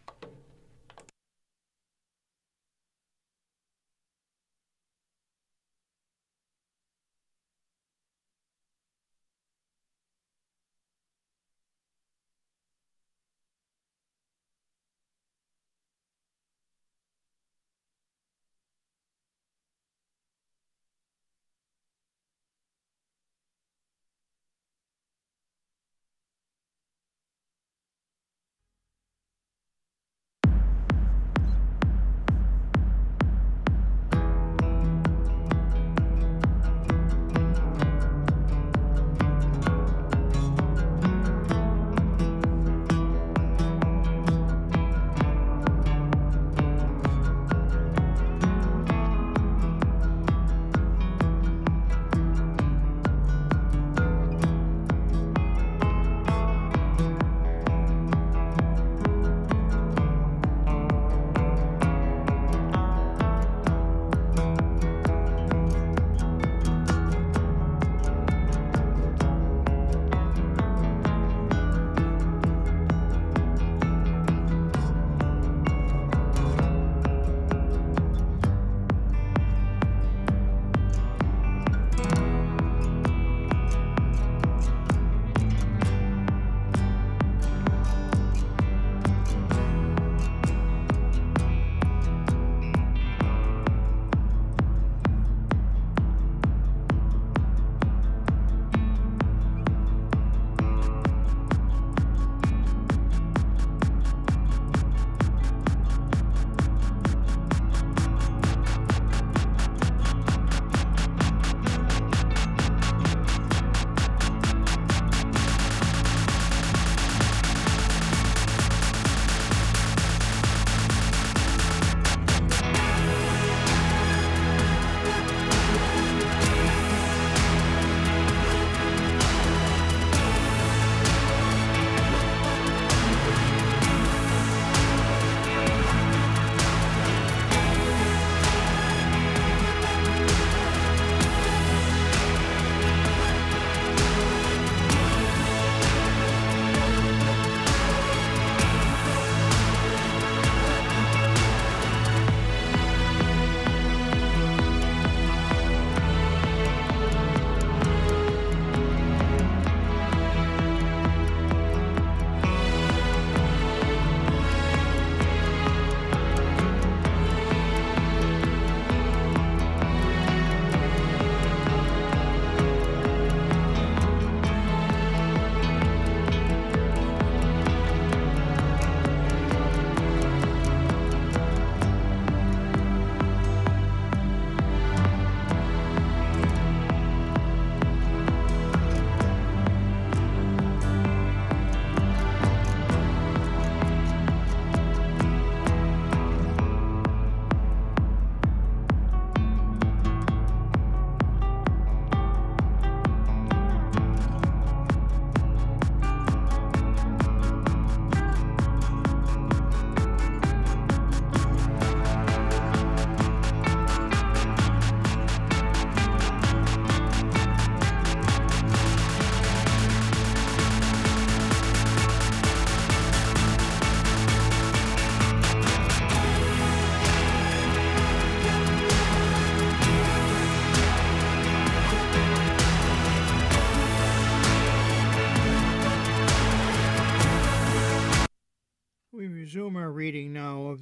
Resume our reading now of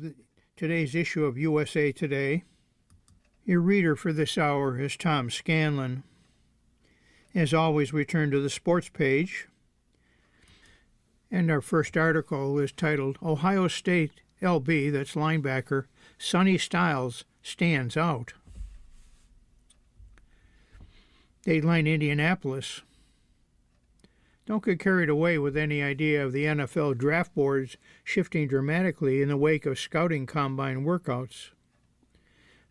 today's issue of USA Today. Your reader for this hour is Tom Scanlon. As always, we turn to the sports page. And our first article is titled, Ohio State LB, that's linebacker, Sonny Styles stands out. Dateline Indianapolis. Don't get carried away with any idea of the NFL draft boards shifting dramatically in the wake of scouting combine workouts.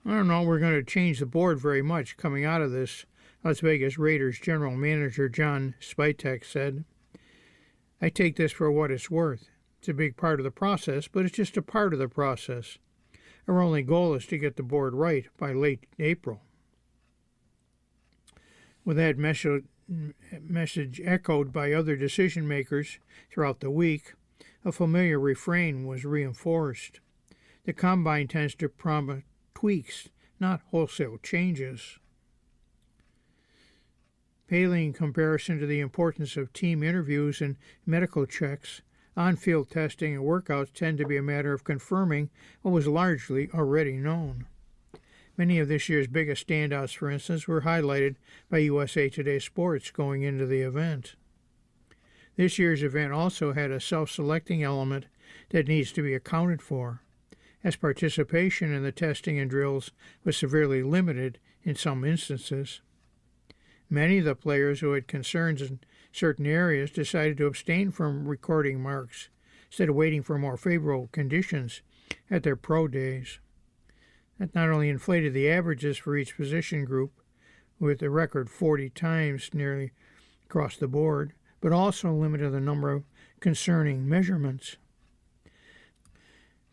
I don't know we're going to change the board very much coming out of this, Las Vegas Raiders general manager John Spytek said. I take this for what it's worth. It's a big part of the process, but it's just a part of the process. Our only goal is to get the board right by late April. With that message echoed by other decision makers throughout the week, a familiar refrain was reinforced. The combine tends to promise tweaks, not wholesale changes. Paling in comparison to the importance of team interviews and medical checks, on-field testing and workouts tend to be a matter of confirming what was largely already known. Many of this year's biggest standouts, for instance, were highlighted by USA Today Sports going into the event. This year's event also had a self-selecting element that needs to be accounted for, as participation in the testing and drills was severely limited in some instances. Many of the players who had concerns in certain areas decided to abstain from recording marks instead of waiting for more favorable conditions at their pro days. That not only inflated the averages for each position group, with a record 40 times nearly across the board, but also limited the number of concerning measurements.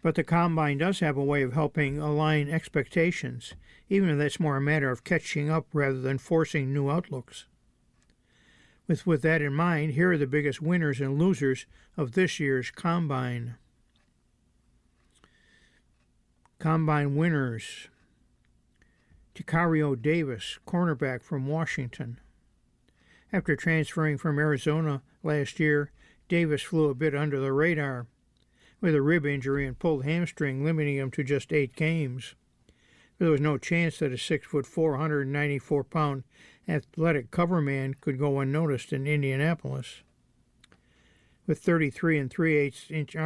But the Combine does have a way of helping align expectations, even if that's more a matter of catching up rather than forcing new outlooks. With that in mind, here are the biggest winners and losers of this year's Combine. Combine winners: Ticario Davis, cornerback from Washington. After transferring from Arizona last year, Davis flew a bit under the radar, with a rib injury and pulled hamstring limiting him to just 8 games. There was no chance that a 6'4", 194-pound athletic cover man could go unnoticed in Indianapolis. With 33 3/8-inch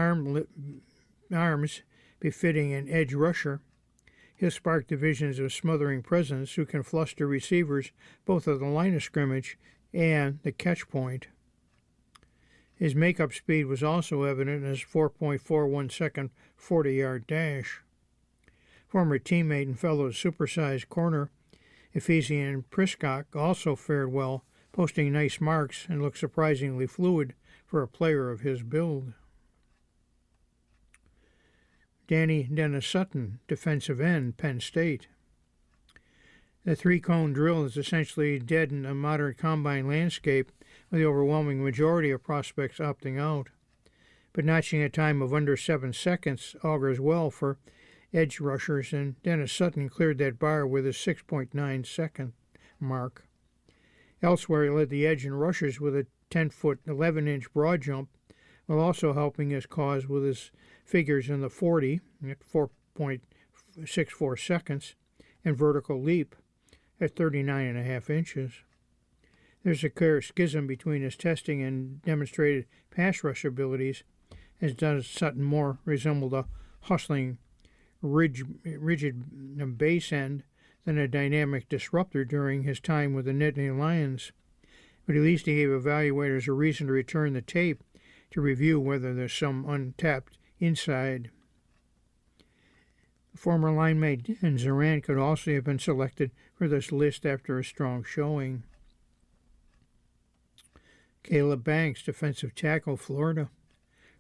arms befitting an edge rusher, he'll spark divisions of smothering presence who can fluster receivers both at the line of scrimmage and the catch point. His makeup speed was also evident in his 4.41-second 40-yard dash. Former teammate and fellow supersized corner Ephesian Priscock also fared well, posting nice marks and looked surprisingly fluid for a player of his build. Danny Dennis Sutton, defensive end, Penn State. The 3-cone drill is essentially dead in a modern combine landscape, with the overwhelming majority of prospects opting out. But notching a time of under 7 seconds augurs well for edge rushers, and Dennis Sutton cleared that bar with a 6.9-second mark. Elsewhere, he led the edge in rushes with a 10-foot, 11-inch broad jump, while also helping his cause with his figures in the 40 at 4.64 seconds and vertical leap at 39.5 inches. There's a clear schism between his testing and demonstrated pass rush abilities, as does Sutton more resembled a hustling, rigid base end than a dynamic disruptor during his time with the Nittany Lions. But at least he gave evaluators a reason to return the tape to review whether there's some untapped inside. Former linemate Dan Zoran could also have been selected for this list after a strong showing. Caleb Banks, defensive tackle, Florida.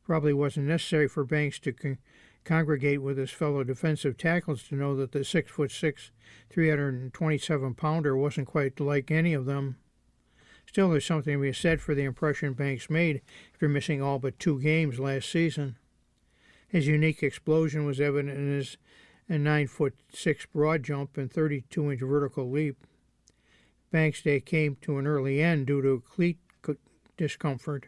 Probably wasn't necessary for Banks to congregate with his fellow defensive tackles to know that the 6'6", 327-pounder wasn't quite like any of them. Still, there's something to be said for the impression Banks made after missing all but 2 games last season. His unique explosion was evident in his 9'6" broad jump and 32-inch vertical leap. Banks' day came to an early end due to cleat discomfort.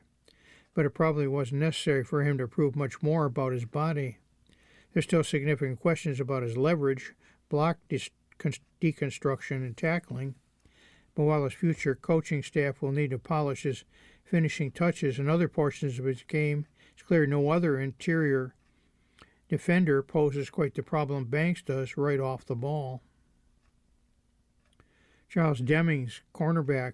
but it probably wasn't necessary for him to prove much more about his body. There's still significant questions about his leverage, block deconstruction, and tackling, but while his future coaching staff will need to polish his finishing touches and other portions of his game, it's clear no other interior defender poses quite the problem Banks does right off the ball. Charles Demings, cornerback.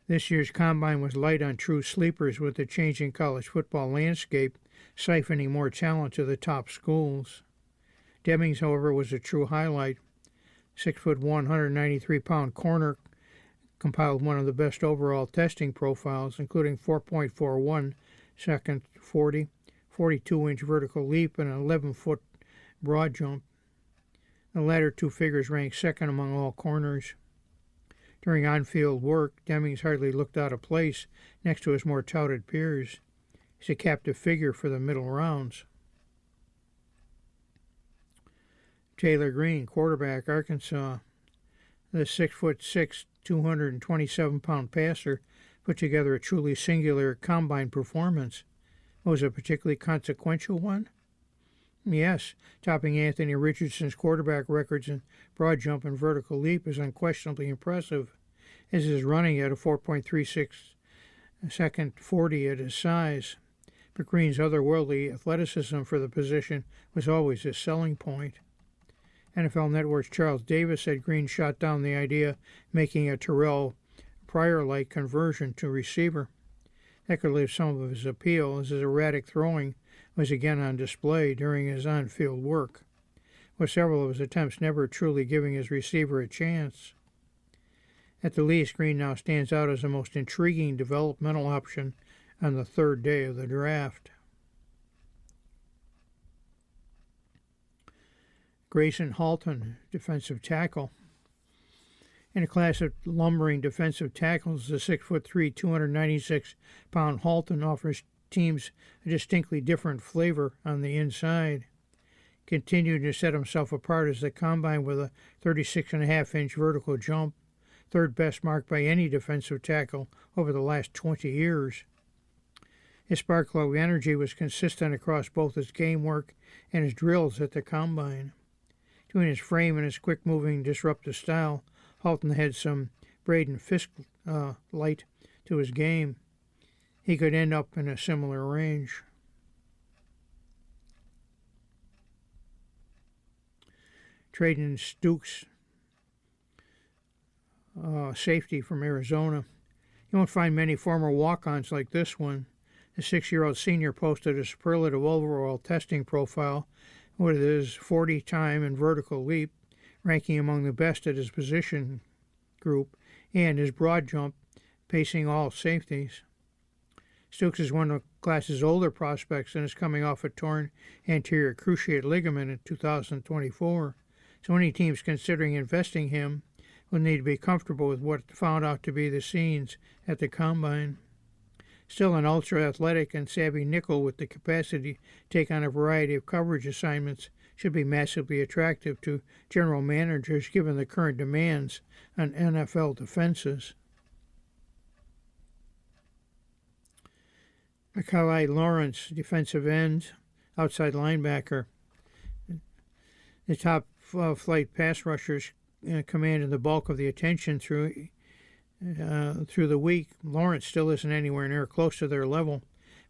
This year's combine was light on true sleepers, with the changing college football landscape siphoning more talent to the top schools. Demings, however, was a true highlight. 6'1", 193-pound corner compiled one of the best overall testing profiles, including 4.41 second 40, 42-inch vertical leap, and an 11-foot broad jump. The latter two figures ranked second among all corners. During on-field work, Demings hardly looked out of place next to his more touted peers. He's a captive figure for the middle rounds. Taylor Green, quarterback, Arkansas. The 6'6", 227-pound passer put together a truly singular combine performance. Was it a particularly consequential one? Yes, topping Anthony Richardson's quarterback records in broad jump and vertical leap is unquestionably impressive, as is running at a 4.36 second 40 at his size. But Green's otherworldly athleticism for the position was always his selling point. NFL Network's Charles Davis said Green shot down the idea of making a Terrell Pryor-like conversion to receiver. That could leave some of his appeal, as his erratic throwing was again on display during his on-field work, with several of his attempts never truly giving his receiver a chance. At the least, Green now stands out as the most intriguing developmental option on the third day of the draft. Grayson Halton, defensive tackle. In a class of lumbering defensive tackles, the 6'3", 296-pound Halton offers teams a distinctly different flavor on the inside. Continued to set himself apart as the combine with a 36.5-inch vertical jump, third best mark by any defensive tackle over the last 20 years. His spark-plug energy was consistent across both his game work and his drills at the combine. Between his frame and his quick-moving, disruptive style, Halton had some Braden Fisk light to his game. He could end up in a similar range. Traden Stukes, safety from Arizona. You won't find many former walk-ons like this one. The 6-year-old senior posted a superlative overall testing profile with his 40 time and vertical leap, ranking among the best at his position group, and his broad jump, pacing all safeties. Stukes is one of the class's older prospects and is coming off a torn anterior cruciate ligament in 2024, so any teams considering investing him will need to be comfortable with what found out to be the scenes at the combine. Still an ultra-athletic and savvy nickel with the capacity to take on a variety of coverage assignments should be massively attractive to general managers given the current demands on NFL defenses. Mekhi Lawrence, defensive end, outside linebacker. The top flight pass rushers commanded the bulk of the attention through the week. Lawrence still isn't anywhere near close to their level,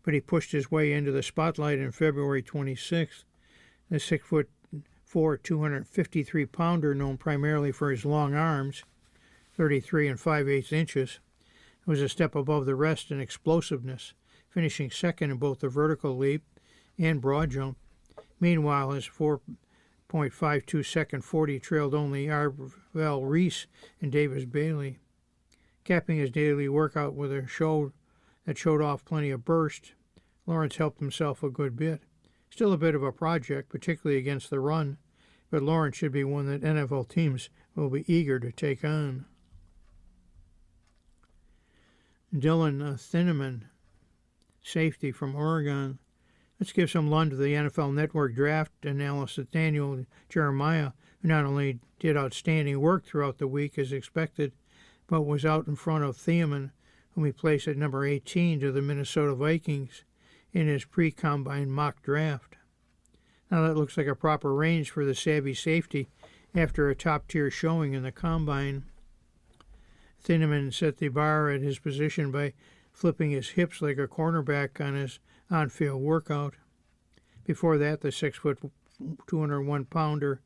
but he pushed his way into the spotlight on February 26th. The 6'4", 253-pounder, known primarily for his long arms, 33 5/8 inches, was a step above the rest in explosiveness, finishing second in both the vertical leap and broad jump. Meanwhile, his 4.52 second 40 trailed only Arvell Reese and Davis Bailey. Capping his daily workout with a show that showed off plenty of burst, Lawrence helped himself a good bit. Still a bit of a project, particularly against the run, but Lawrence should be one that NFL teams will be eager to take on. Dylan Thieneman, safety from Oregon. Let's give some love to the NFL Network draft analyst Daniel Jeremiah, who not only did outstanding work throughout the week as expected, but was out in front of Thieneman, whom he placed at number 18 to the Minnesota Vikings in his pre-combine mock draft. Now that looks like a proper range for the savvy safety after a top-tier showing in the combine. Thieneman set the bar at his position by flipping his hips like a cornerback on his on-field workout. Before that, the 6-foot, 201-pounder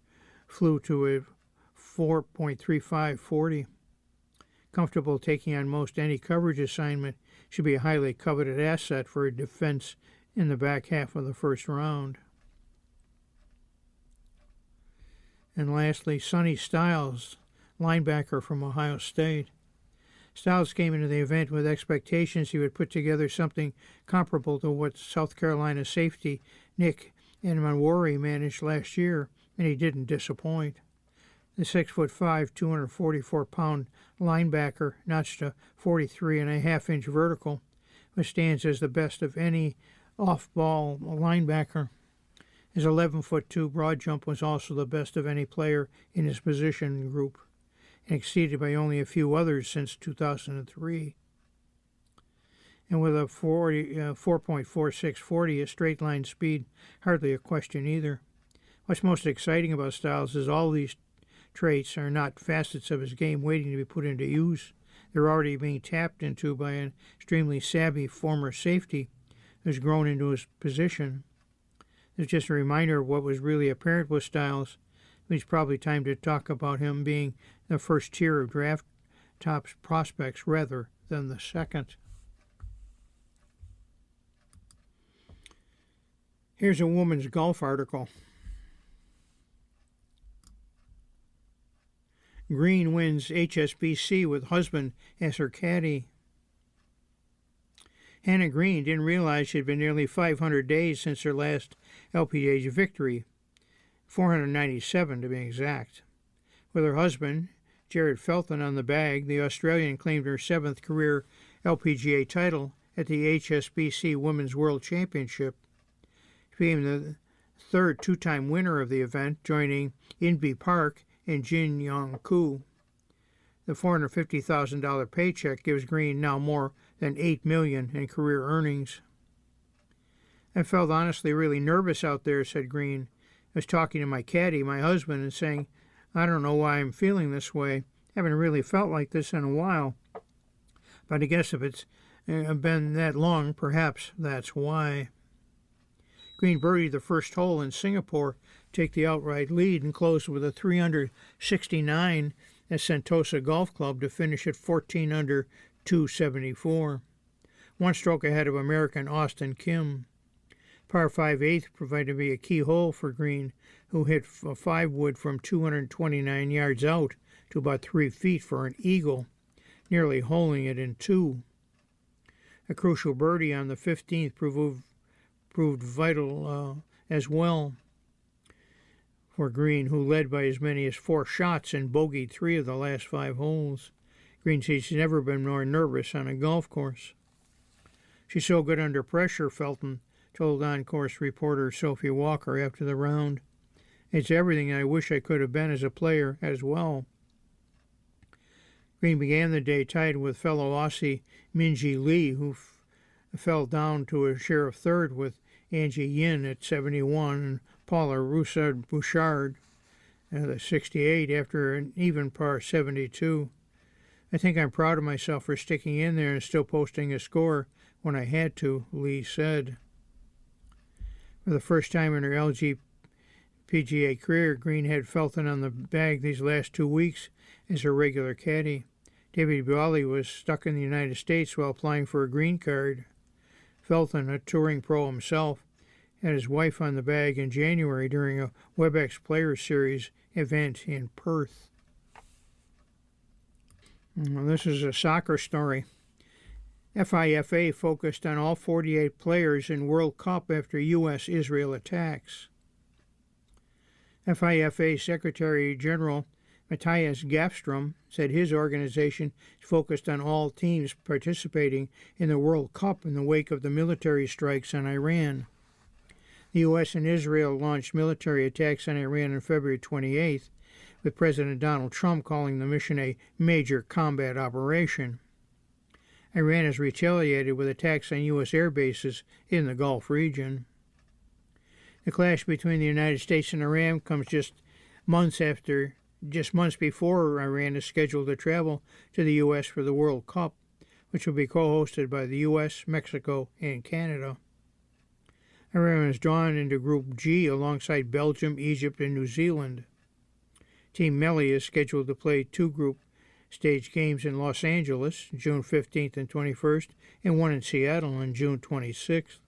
flew to a 4.35 40. Comfortable taking on most any coverage assignment, should be a highly coveted asset for a defense in the back half of the first round. And lastly, Sonny Styles, linebacker from Ohio State. Styles came into the event with expectations he would put together something comparable to what South Carolina safety Nick Enmanwori managed last year, and he didn't disappoint. The 6'5", 244-pound linebacker notched a 43.5-inch vertical, which stands as the best of any off-ball linebacker. His 11'2" broad jump was also the best of any player in his position group, and exceeded by only a few others since 2003. And with a 4.46 40, a straight line speed, hardly a question either. What's most exciting about Styles is all these traits are not facets of his game waiting to be put into use. They're already being tapped into by an extremely savvy former safety who's grown into his position. It's just a reminder of what was really apparent with Styles. It's probably time to talk about him being the first tier of draft top prospects rather than the second. Here's a woman's golf article. Green wins HSBC with husband as her caddy. Hannah Green didn't realize she'd been nearly 500 days since her last LPGA victory, 497 to be exact. With her husband, Jared Felton, on the bag, the Australian claimed her 7th career LPGA title at the HSBC Women's World Championship. She became the third two-time winner of the event, joining Inbee Park and Jin Young Koo. The $450,000 paycheck gives Green now more than $8 million in career earnings. I felt honestly really nervous out there, said Green. I was talking to my caddy, my husband, and saying, I don't know why I'm feeling this way. Haven't really felt like this in a while. But I guess if it's been that long, perhaps that's why. Green birdied the first hole in Singapore, take the outright lead, and closed with a 369 at Sentosa Golf Club to finish at 14 under 274, one stroke ahead of American Austin Kim. Par 5/8 provided to be a key hole for Green, who hit a 5-wood from 229 yards out to about 3 feet for an eagle, nearly holing it in two. A crucial birdie on the 15th proved vital as well for Green, who led by as many as 4 shots and bogeyed 3 of the last 5 holes. Green says she's never been more nervous on a golf course. She's so good under pressure, Felton told on-course reporter Sophie Walker after the round. It's everything I wish I could have been as a player as well. Green began the day tied with fellow Aussie Minjee Lee, who fell down to a share of third with Angie Yin at 71 and Paula Roussard-Bouchard at 68 after an even par 72. I think I'm proud of myself for sticking in there and still posting a score when I had to, Lee said. For the first time in her LPGA career, Green had Felton on the bag these last 2 weeks as her regular caddy. David Bialy was stuck in the United States while applying for a green card. Felton, a touring pro himself, had his wife on the bag in January during a WebEx Players Series event in Perth. Well, this is a soccer story. FIFA focused on all 48 players in World Cup after U.S.-Israel attacks. FIFA Secretary General Matthias Gafstrom said his organization is focused on all teams participating in the World Cup in the wake of the military strikes on Iran. The U.S. and Israel launched military attacks on Iran on February 28th, with President Donald Trump calling the mission a major combat operation. Iran has retaliated with attacks on U.S. air bases in the Gulf region. The clash between the United States and Iran comes just months before Iran is scheduled to travel to the U.S. for the World Cup, which will be co-hosted by the U.S., Mexico, and Canada. Iran is drawn into Group G alongside Belgium, Egypt, and New Zealand. Team Melli is scheduled to play 2 group stage games in Los Angeles, June 15th and 21st, and 1 in Seattle on June 26th.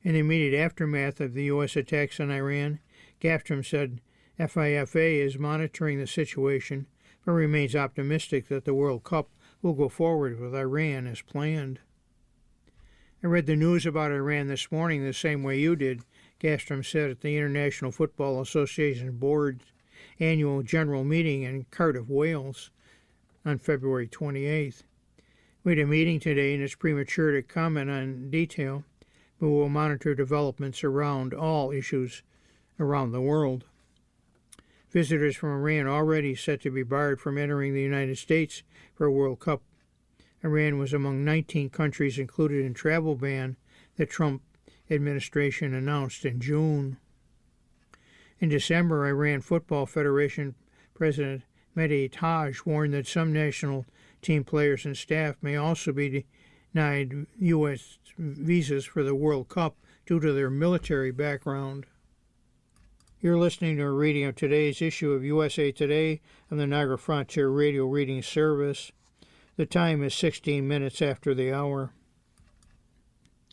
In the immediate aftermath of the U.S. attacks on Iran, Gafstrom said FIFA is monitoring the situation, but remains optimistic that the World Cup will go forward with Iran as planned. I read the news about Iran this morning the same way you did, Gafstrom said at the International Football Association Board's annual general meeting in Cardiff, Wales, on February 28th. We had a meeting today and it's premature to comment on detail, but we'll monitor developments around all issues around the world. Visitors from Iran already set to be barred from entering the United States for a World Cup. Iran was among 19 countries included in travel ban the Trump administration announced in June. In December, Iran Football Federation President Mehdi Taj warned that some national team players and staff may also be denied U.S. visas for the World Cup due to their military background. You're listening to a reading of today's issue of USA Today on the Niagara Frontier Radio Reading Service. The time is 16 minutes after the hour.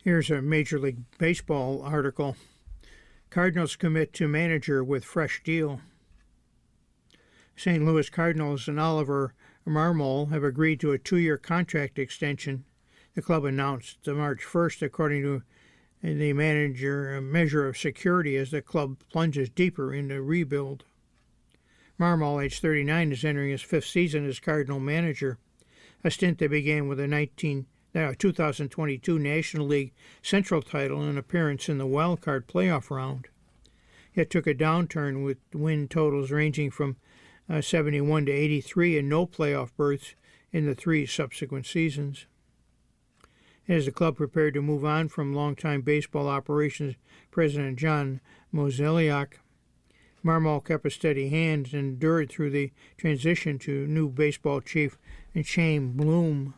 Here's a Major League Baseball article. Cardinals commit to manager with fresh deal. St. Louis Cardinals and Oliver Marmol have agreed to a 2-year contract extension, the club announced March 1st, according to the manager, a measure of security as the club plunges deeper into rebuild. Marmol, age 39, is entering his 5th season as Cardinal manager, a stint that began with a 2022 National League Central title and an appearance in the wild card playoff round. Yet took a downturn with win totals ranging from 71 to 83 and no playoff berths in the 3 subsequent seasons. As the club prepared to move on from longtime baseball operations president John Mozeliak, Marmol kept a steady hand and endured through the transition to new baseball chief Chaim Bloom.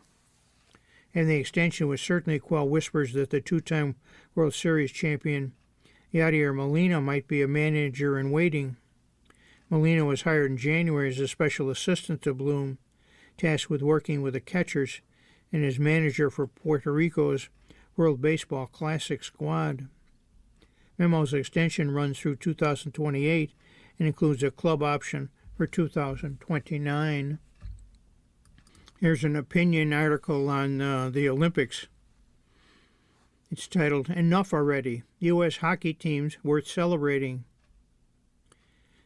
And the extension would certainly quell whispers that the 2-time World Series champion Yadier Molina might be a manager in waiting. Molina was hired in January as a special assistant to Bloom, tasked with working with the catchers and as manager for Puerto Rico's World Baseball Classic squad. Memo's extension runs through 2028 and includes a club option for 2029. Here's an opinion article on the Olympics. It's titled, "Enough Already, U.S. Hockey Teams Worth Celebrating."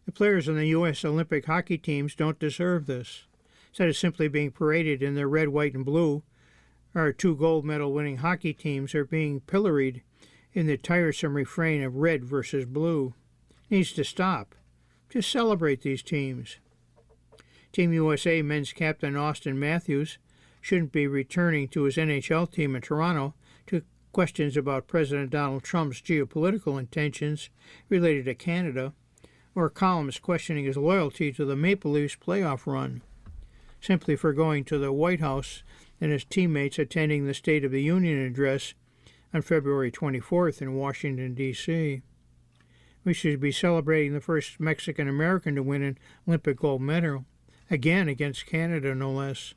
The players on the U.S. Olympic hockey teams don't deserve this. Instead of simply being paraded in their red, white, and blue, our 2 gold medal winning hockey teams are being pilloried in the tiresome refrain of red versus blue. It needs to stop. Just celebrate these teams. Team USA men's captain Austin Matthews shouldn't be returning to his NHL team in Toronto to questions about President Donald Trump's geopolitical intentions related to Canada, or columns questioning his loyalty to the Maple Leafs playoff run, simply for going to the White House and his teammates attending the State of the Union address on February 24th in Washington, D.C. We should be celebrating the first Mexican-American to win an Olympic gold medal, again against Canada no less.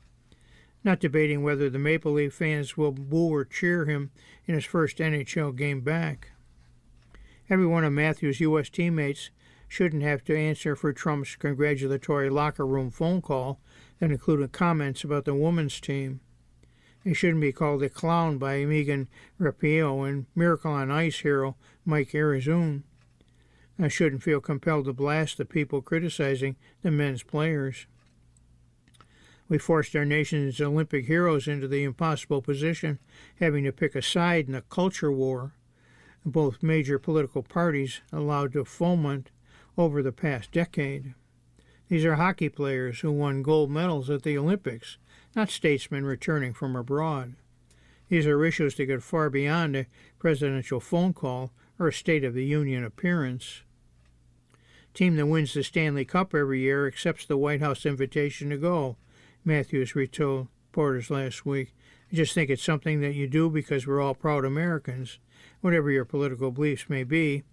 Not debating whether the Maple Leaf fans will boo or cheer him in his first NHL game back. Every one of Matthews' U.S. teammates shouldn't have to answer for Trump's congratulatory locker room phone call that included comments about the women's team. He shouldn't be called a clown by Megan Rapinoe and Miracle on Ice hero Mike Arizona. I shouldn't feel compelled to blast the people criticizing the men's players. We forced our nation's Olympic heroes into the impossible position having to pick a side in a culture war both major political parties allowed to foment over the past decade. These are hockey players who won gold medals at the Olympics, not statesmen returning from abroad. These are issues that go far beyond a presidential phone call or a State of the Union appearance. Team that wins the Stanley Cup every year accepts the White House invitation to go, Matthews retold reporters last week. I just think it's something that you do because we're all proud Americans, whatever your political beliefs may be.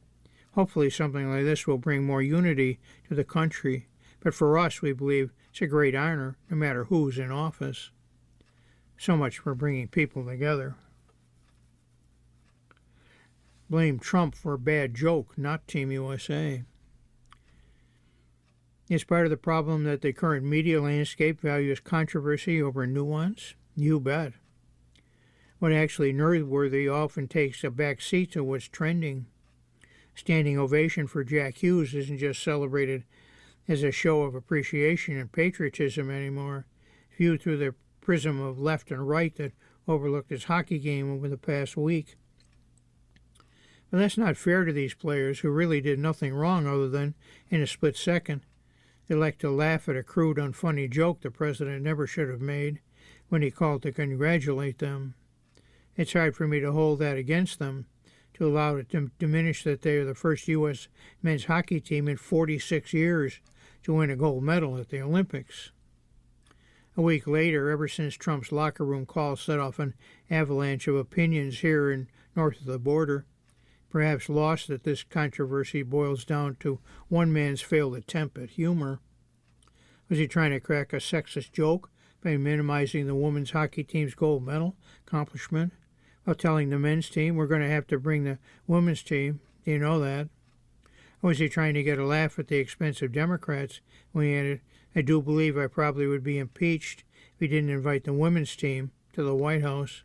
Hopefully something like this will bring more unity to the country, but for us, we believe it's a great honor, no matter who's in office. So much for bringing people together. Blame Trump for a bad joke, not Team USA. Is part of the problem that the current media landscape values controversy over nuance? You bet. What actually newsworthy often takes a back seat to what's trending. Standing ovation for Jack Hughes isn't just celebrated as a show of appreciation and patriotism anymore, viewed through the prism of left and right that overlooked his hockey game over the past week. But that's not fair to these players who really did nothing wrong other than, in a split second, elect to laugh at a crude, unfunny joke the president never should have made when he called to congratulate them. It's hard for me to hold that against them, to allow it to diminish that they are the first U.S. men's hockey team in 46 years to win a gold medal at the Olympics. A week later, ever since Trump's locker room call set off an avalanche of opinions here and north of the border, perhaps lost that this controversy boils down to one man's failed attempt at humor. Was he trying to crack a sexist joke by minimizing the women's hockey team's gold medal accomplishment, while telling the men's team, we're going to have to bring the women's team? Do you know that? Or was he trying to get a laugh at the expense of Democrats when he added, I do believe I probably would be impeached if he didn't invite the women's team to the White House?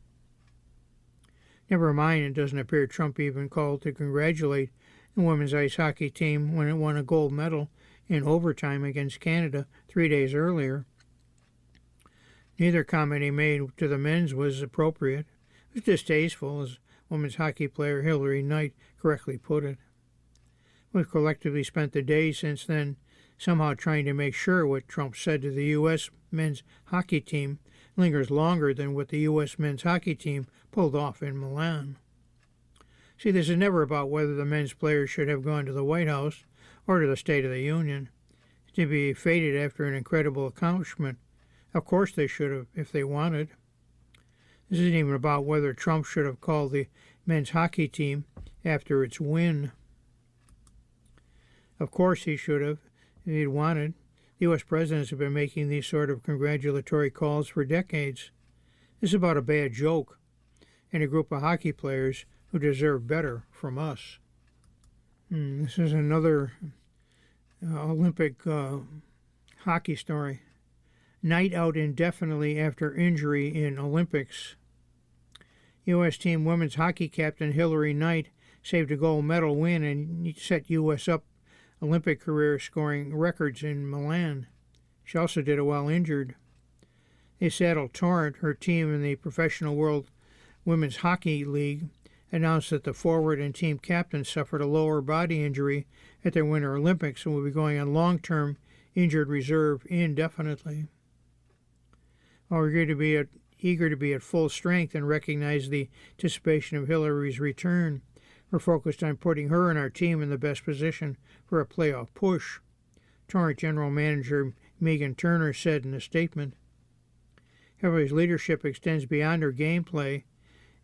Never mind, it doesn't appear Trump even called to congratulate the women's ice hockey team when it won a gold medal in overtime against Canada 3 days earlier. Neither comment he made to the men's was appropriate. It was distasteful, as women's hockey player Hillary Knight correctly put it. We've collectively spent the day since then somehow trying to make sure what Trump said to the U.S. men's hockey team lingers longer than what the U.S. men's hockey team pulled off in Milan. See, this is never about whether the men's players should have gone to the White House or to the State of the Union to be feted after an incredible accomplishment. Of course they should have, if they wanted. This isn't even about whether Trump should have called the men's hockey team after its win. Of course he should have, if he'd wanted. The U.S. presidents have been making these sort of congratulatory calls for decades. This is about a bad joke and a group of hockey players who deserve better from us. This is another Olympic hockey story. Night out indefinitely after injury in Olympics. U.S. team women's hockey captain Hillary Knight saved a gold medal win and set U.S. up Olympic career, scoring records in Milan. She also did it while injured. They Seattle Torrent, her team in the Professional World Women's Hockey League, announced that the forward and team captain suffered a lower body injury at their Winter Olympics and will be going on long-term injured reserve indefinitely. While we're eager to be at full strength and recognize the anticipation of Hillary's return, we're focused on putting her and our team in the best position for a playoff push, Torrent General Manager Megan Turner said in a statement. Hillary's leadership extends beyond her gameplay,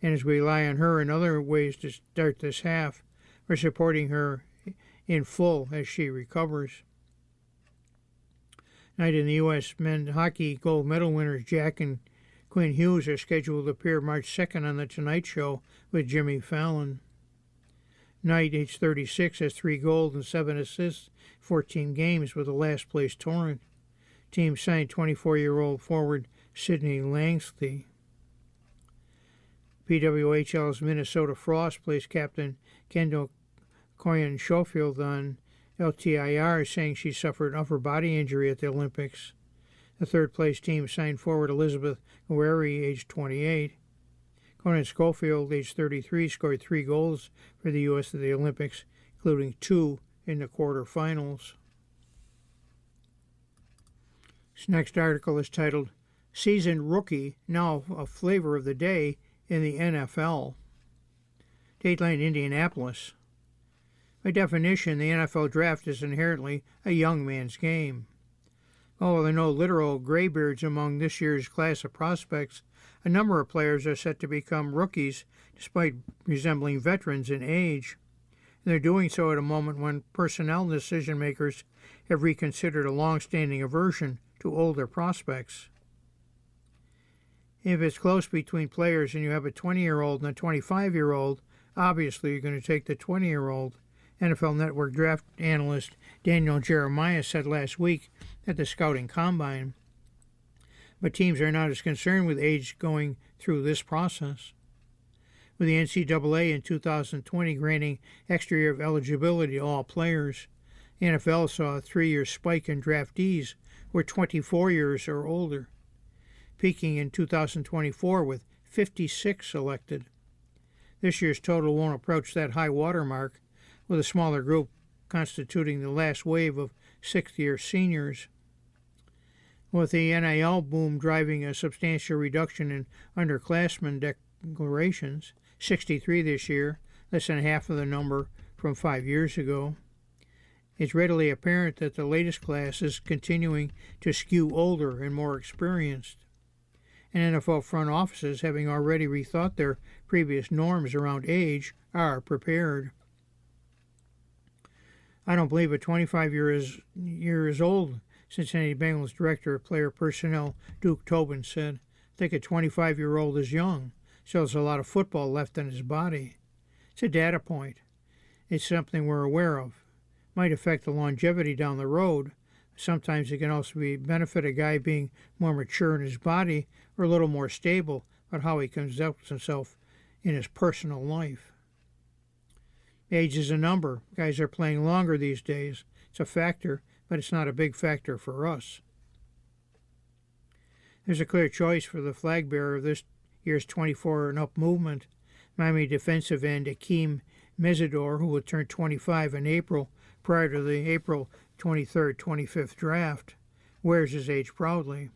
and as we rely on her in other ways to start this half, we're supporting her in full as she recovers. Tonight in the U.S. men's hockey gold medal winners Jack and Quinn Hughes are scheduled to appear March 2nd on The Tonight Show with Jimmy Fallon. Knight, age 36, has 3 gold and 7 assists, 14 games with the last-place Torrent. Team signed 24-year-old forward Sidney Langsley. PWHL's Minnesota Frost placed captain Kendall Coyan Schofield on LTIR, saying she suffered an upper body injury at the Olympics. The third-place team signed forward Elizabeth Guerreri, age 28. Conan Schofield, age 33, scored 3 goals for the U.S. at the Olympics, including 2 in the quarterfinals. This next article is titled, Seasoned rookie, now a flavor of the day in the NFL. Dateline Indianapolis. By definition, the NFL draft is inherently a young man's game. Although there are no literal graybeards among this year's class of prospects, a number of players are set to become rookies despite resembling veterans in age. And they're doing so at a moment when personnel decision makers have reconsidered a long-standing aversion to older prospects. If it's close between players and you have a 20-year-old and a 25-year-old, obviously you're going to take the 20-year-old. NFL Network draft analyst Daniel Jeremiah said last week at the Scouting Combine. But teams are not as concerned with age going through this process. With the NCAA in 2020 granting extra year of eligibility to all players, the NFL saw a 3-year spike in draftees who were 24 years or older, peaking in 2024 with 56 selected. This year's total won't approach that high water mark, with a smaller group constituting the last wave of sixth-year seniors. With the NIL boom driving a substantial reduction in underclassmen declarations, 63 this year, less than half of the number from 5 years ago, it's readily apparent that the latest class is continuing to skew older and more experienced. And NFL front offices, having already rethought their previous norms around age, are prepared. I don't believe a 25-year is old, Cincinnati Bengals Director of Player Personnel Duke Tobin said. I think a 25-year-old is young. Still has a lot of football left in his body. It's a data point. It's something we're aware of. Might affect the longevity down the road. Sometimes it can also benefit a guy being more mature in his body or a little more stable about how he conducts himself in his personal life. Age is a number. Guys are playing longer these days. It's a factor, but it's not a big factor for us. There's a clear choice for the flag bearer of this year's 24 and up movement, Miami defensive end Akeem Mesidor, who will turn 25 in April prior to the April 23rd, 25th draft, wears his age proudly.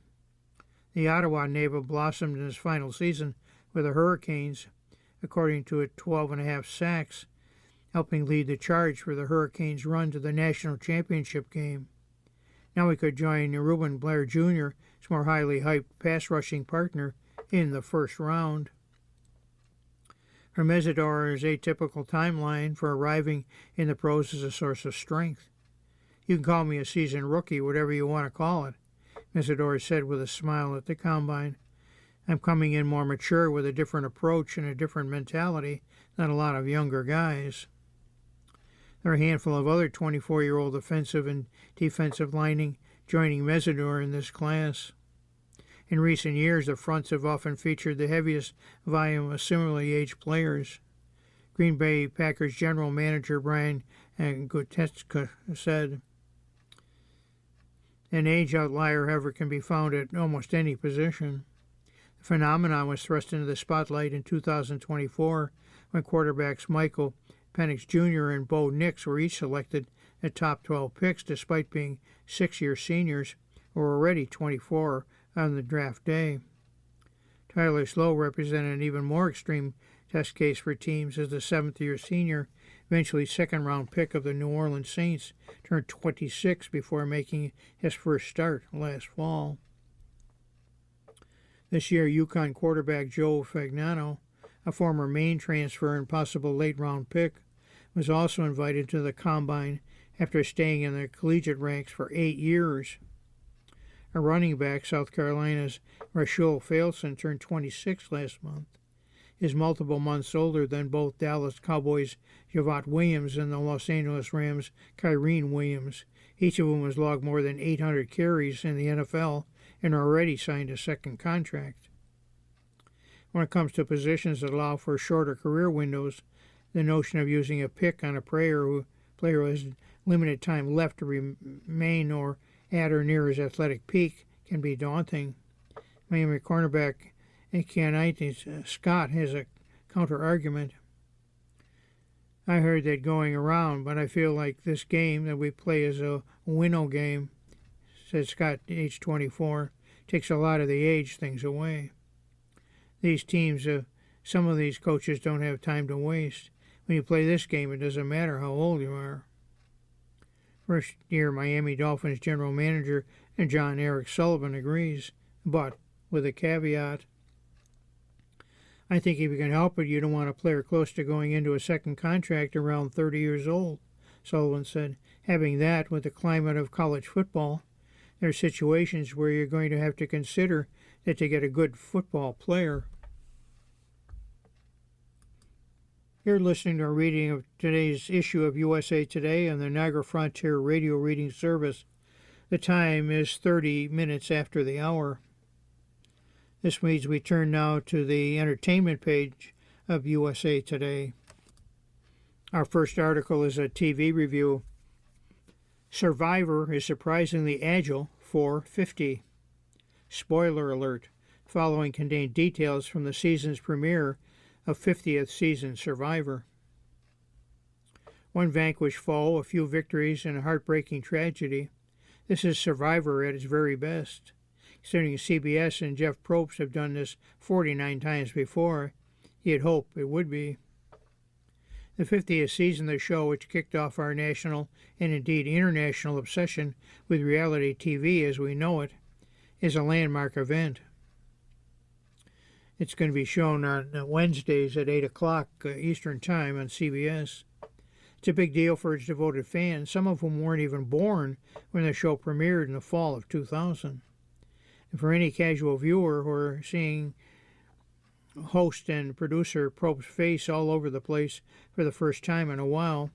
The Ottawa native blossomed in his final season with the Hurricanes, according to it 12.5 sacks, helping lead the charge for the Hurricanes' run to the national championship game. Now he could join Ruben Blair Jr., his more highly hyped pass-rushing partner, in the first round. For Mesidor's atypical timeline for arriving in the pros is a source of strength. You can call me a seasoned rookie, whatever you want to call it, Mesidor said with a smile at the Combine. I'm coming in more mature with a different approach and a different mentality than a lot of younger guys. There are a handful of other 24-year-old offensive and defensive lining joining Mesidor in this class. In recent years, the fronts have often featured the heaviest volume of similarly aged players. Green Bay Packers general manager Brian Gutekunst said, an age outlier, however, can be found at almost any position. The phenomenon was thrust into the spotlight in 2024 when quarterbacks Michael Penix Jr. and Bo Nix were each selected at top 12 picks despite being 6-year seniors who were already 24 on the draft day. Tyler Slow represented an even more extreme test case for teams as the 7th-year senior, eventually second-round pick of the New Orleans Saints, turned 26 before making his first start last fall. This year, UConn quarterback Joe Fagnano, a former Maine transfer and possible late-round pick, was also invited to the Combine after staying in the collegiate ranks for 8 years. A running back, South Carolina's Rashul Failson, turned 26 last month. He is multiple months older than both Dallas Cowboys' Javonte Williams and the Los Angeles Rams' Kyren Williams, each of whom has logged more than 800 carries in the NFL and already signed a second contract. When it comes to positions that allow for shorter career windows, the notion of using a pick on a player who has limited time left to remain or at or near his athletic peak can be daunting. Miami cornerback Keontae Scott has a counter-argument. I heard that going around, but I feel like this game that we play is a winnow game, said Scott, age 24. takes a lot of the age things away. These teams, some of these coaches don't have time to waste. When you play this game, it doesn't matter how old you are. First year Miami Dolphins general manager John Eric Sullivan agrees, but with a caveat. I think if you can help it, you don't want a player close to going into a second contract around 30 years old, Sullivan said. Having that with the climate of college football, there are situations where you're going to have to consider that to get a good football player. You're listening to a reading of today's issue of USA Today on the Niagara Frontier Radio Reading Service. The time is 30 minutes after the hour. This means we turn now to the entertainment page of USA Today. Our first article is a TV review. Survivor is surprisingly agile for 50. Spoiler alert. Following contain details from the season's premiere of 50th season Survivor. One vanquished foe, a few victories, and a heartbreaking tragedy. This is Survivor at its very best. Considering CBS and Jeff Probst have done this 49 times before, you'd hope it would be. The 50th season of the show, which kicked off our national and indeed international obsession with reality TV as we know it, is a landmark event. It's going to be shown on Wednesdays at 8 o'clock Eastern Time on CBS. It's a big deal for its devoted fans, some of whom weren't even born when the show premiered in the fall of 2000. And for any casual viewer who are seeing host and producer Probst's face all over the place for the first time in a while,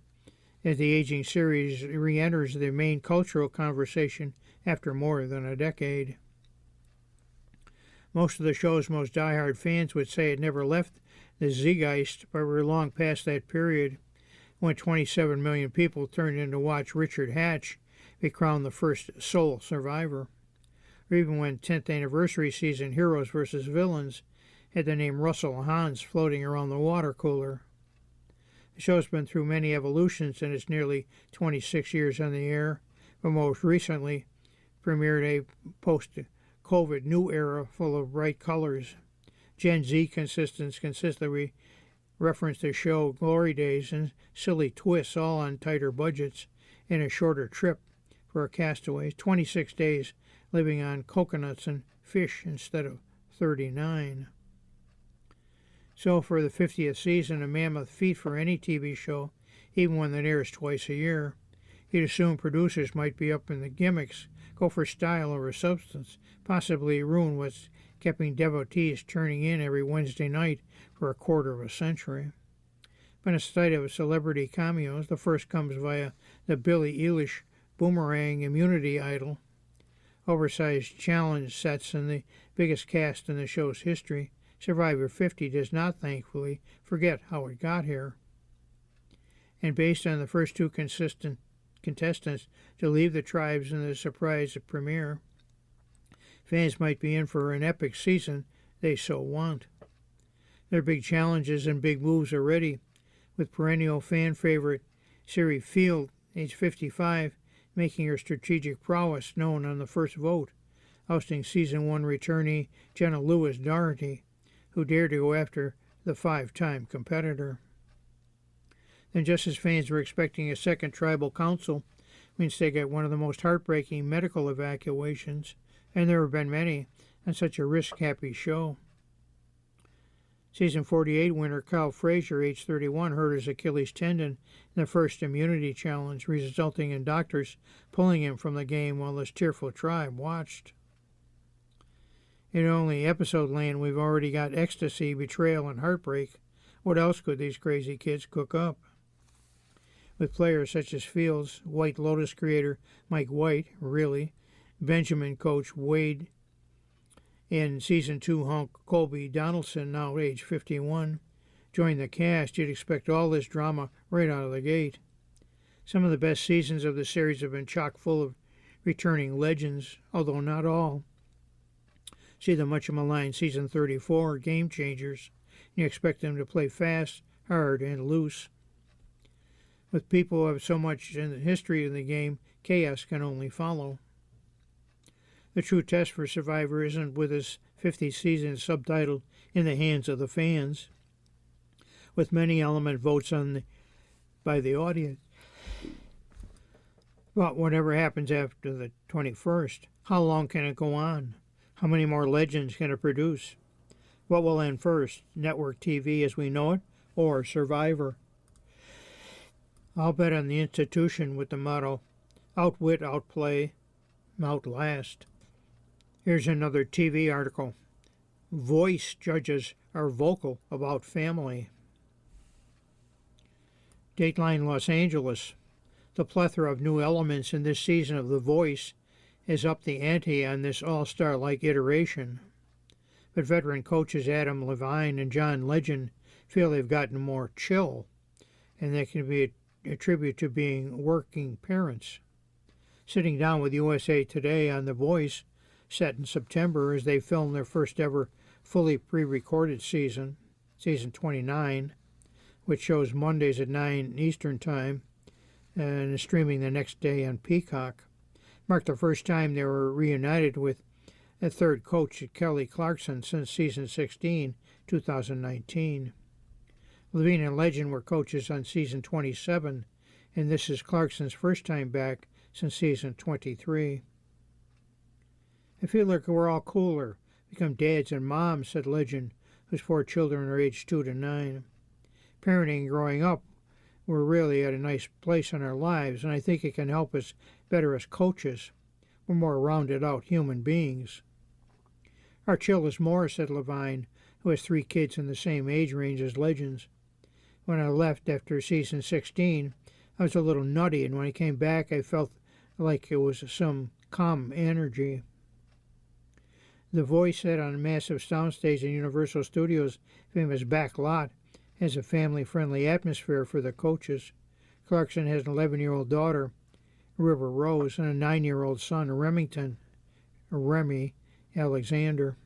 as the aging series re-enters the main cultural conversation after more than a decade. Most of the show's most diehard fans would say it never left the zeitgeist, but we're long past that period when 27 million people turned in to watch Richard Hatch be crowned the first sole survivor, or even when 10th anniversary season Heroes vs. Villains had the name Russell Hans floating around the water cooler. The show's been through many evolutions in its nearly 26 years on the air, but most recently premiered a post-COVID new era full of bright colors. Gen Z consistently consistently reference the show glory days and silly twists, all on tighter budgets and a shorter trip for a castaway, 26 days living on coconuts and fish instead of 39. So for the 50th season, a mammoth feat for any TV show, even one that airs twice a year. You'd assume producers might be up in the gimmicks, go for style over substance, possibly ruin what's keeping devotees turning in every Wednesday night for a quarter of a century. But instead of celebrity cameos, the first comes via the Billie Eilish Boomerang Immunity Idol, oversized challenge sets, and the biggest cast in the show's history. Survivor 50 does not, thankfully, forget how it got here. And based on the first two contestants to leave the tribes in the surprise premiere, fans might be in for an epic season they so want. There are big challenges and big moves already, with perennial fan favorite Siri Field, age 55, making her strategic prowess known on the first vote, ousting Season 1 returnee Jenna Lewis Doherty, who dared to go after the 5-time competitor. Then, just as fans were expecting a second tribal council, we instead got one of the most heartbreaking medical evacuations, and there have been many, on such a risk-happy show. Season 48 winner Kyle Frazier, age 31, hurt his Achilles tendon in the first immunity challenge, resulting in doctors pulling him from the game while his tearful tribe watched. In only episode land, we've already got ecstasy, betrayal, and heartbreak. What else could these crazy kids cook up? With players such as Fields, White Lotus creator Mike White, really, Benjamin coach Wade, and Season 2 hunk Colby Donaldson, now age 51, join the cast, you'd expect all this drama right out of the gate. Some of the best seasons of the series have been chock full of returning legends, although not all. See the much-maligned Season 34, Game Changers. You expect them to play fast, hard, and loose. With people who have so much in the history of the game, chaos can only follow. The true test for Survivor isn't with its 50th season subtitled In the Hands of the Fans, with many element votes by the audience. But whatever happens after the 21st, how long can it go on? How many more legends can it produce? What will end first, network TV as we know it, or Survivor? I'll bet on the institution with the motto, outwit, outplay, outlast. Here's another TV article. Voice judges are vocal about family. Dateline Los Angeles. The plethora of new elements in this season of The Voice has upped the ante on this all-star-like iteration. But veteran coaches Adam Levine and John Legend feel they've gotten more chill, and that can be a tribute to being working parents. Sitting down with USA Today on The Voice, set in September as they film their first ever fully pre-recorded season, season 29, which shows Mondays at 9 Eastern Time and is streaming the next day on Peacock, marked the first time they were reunited with a third coach, Kelly Clarkson, since season 16, 2019. Levine and Legend were coaches on season 27, and this is Clarkson's first time back since season 23. I feel like we're all cooler, become dads and moms, said Legend, whose 4 children are aged 2 to 9. Parenting and growing up, we're really at a nice place in our lives, and I think it can help us better as coaches. We're more rounded out human beings. Our chill is more, said Levine, who has 3 kids in the same age range as Legend's. When I left after season 16, I was a little nutty, and when I came back, I felt like it was some calm energy. The Voice, set on a massive soundstage in Universal Studios' famous back lot, has a family-friendly atmosphere for the coaches. Clarkson has an 11-year-old daughter, River Rose, and a 9-year-old son, Remy Alexander.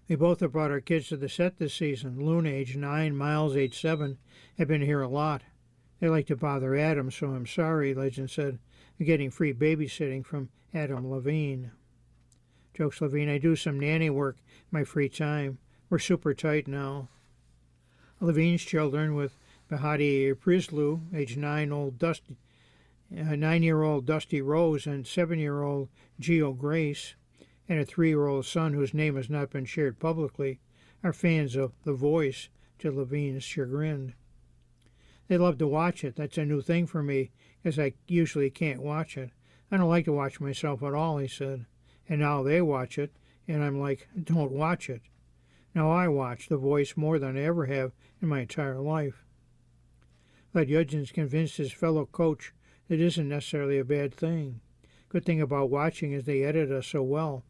We both have brought our kids to the set this season. Luna, age 9, Miles, age 7, have been here a lot. They like to bother Adam, so I'm sorry, Legend said. I'm getting free babysitting from Adam Levine. Jokes Levine, I do some nanny work in my free time. We're super tight now. Levine's children, with Bahati Prizlu, age 9-year-old Dusty Rose, and 7-year-old Gio Grace, and a 3-year-old son whose name has not been shared publicly, are fans of The Voice, to Levine's chagrin. They love to watch it. That's a new thing for me, as I usually can't watch it. I don't like to watch myself at all, he said. And now they watch it, and I'm like, don't watch it. Now I watch The Voice more than I ever have in my entire life. But Judgens convinced his fellow coach that it isn't necessarily a bad thing. Good thing about watching is they edit us so well.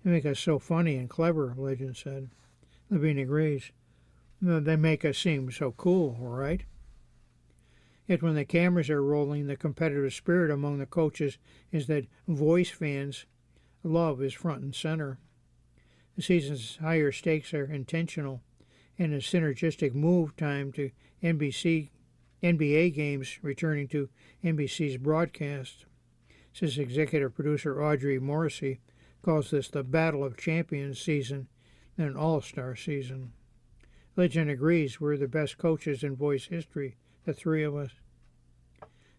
They make us so funny and clever, Legend said. Levine agrees. They make us seem so cool, right? Yet when the cameras are rolling, the competitive spirit among the coaches is that Voice fans' love is front and center. The season's higher stakes are intentional, and a synergistic move time to NBA games returning to NBC's broadcast. Says executive producer Audrey Morrissey calls this the Battle of Champions season and an all-star season. Legend agrees we're the best coaches in Voice history, the 3 of us.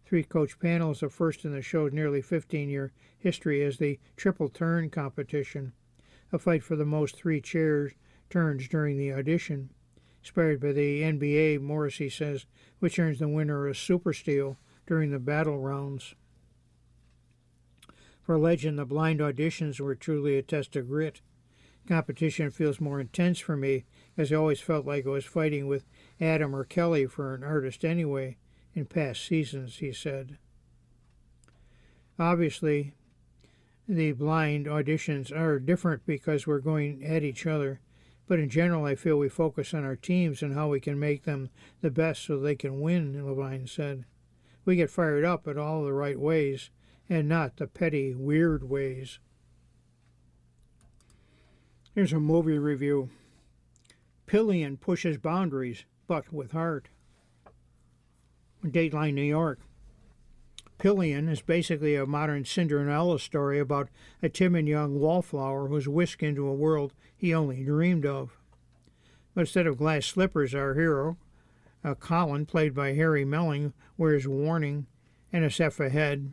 3-coach panel is the first in the show's nearly 15-year history as the triple turn competition, a fight for the most 3 chairs turns during the audition. Inspired by the NBA, Morrissey says, which earns the winner a super steal during the battle rounds. For Legend, the blind auditions were truly a test of grit. Competition feels more intense for me, as I always felt like I was fighting with Adam or Kelly for an artist anyway in past seasons, he said. Obviously, the blind auditions are different because we're going at each other, but in general I feel we focus on our teams and how we can make them the best so they can win, Levine said. We get fired up in all the right ways, and not the petty, weird ways. Here's a movie review. Pillion pushes boundaries, but with heart. Dateline New York. Pillion is basically a modern Cinderella story about a timid young wallflower who's whisked into a world he only dreamed of. But instead of glass slippers, our hero, Colin, played by Harry Melling, wears warning, NSF ahead,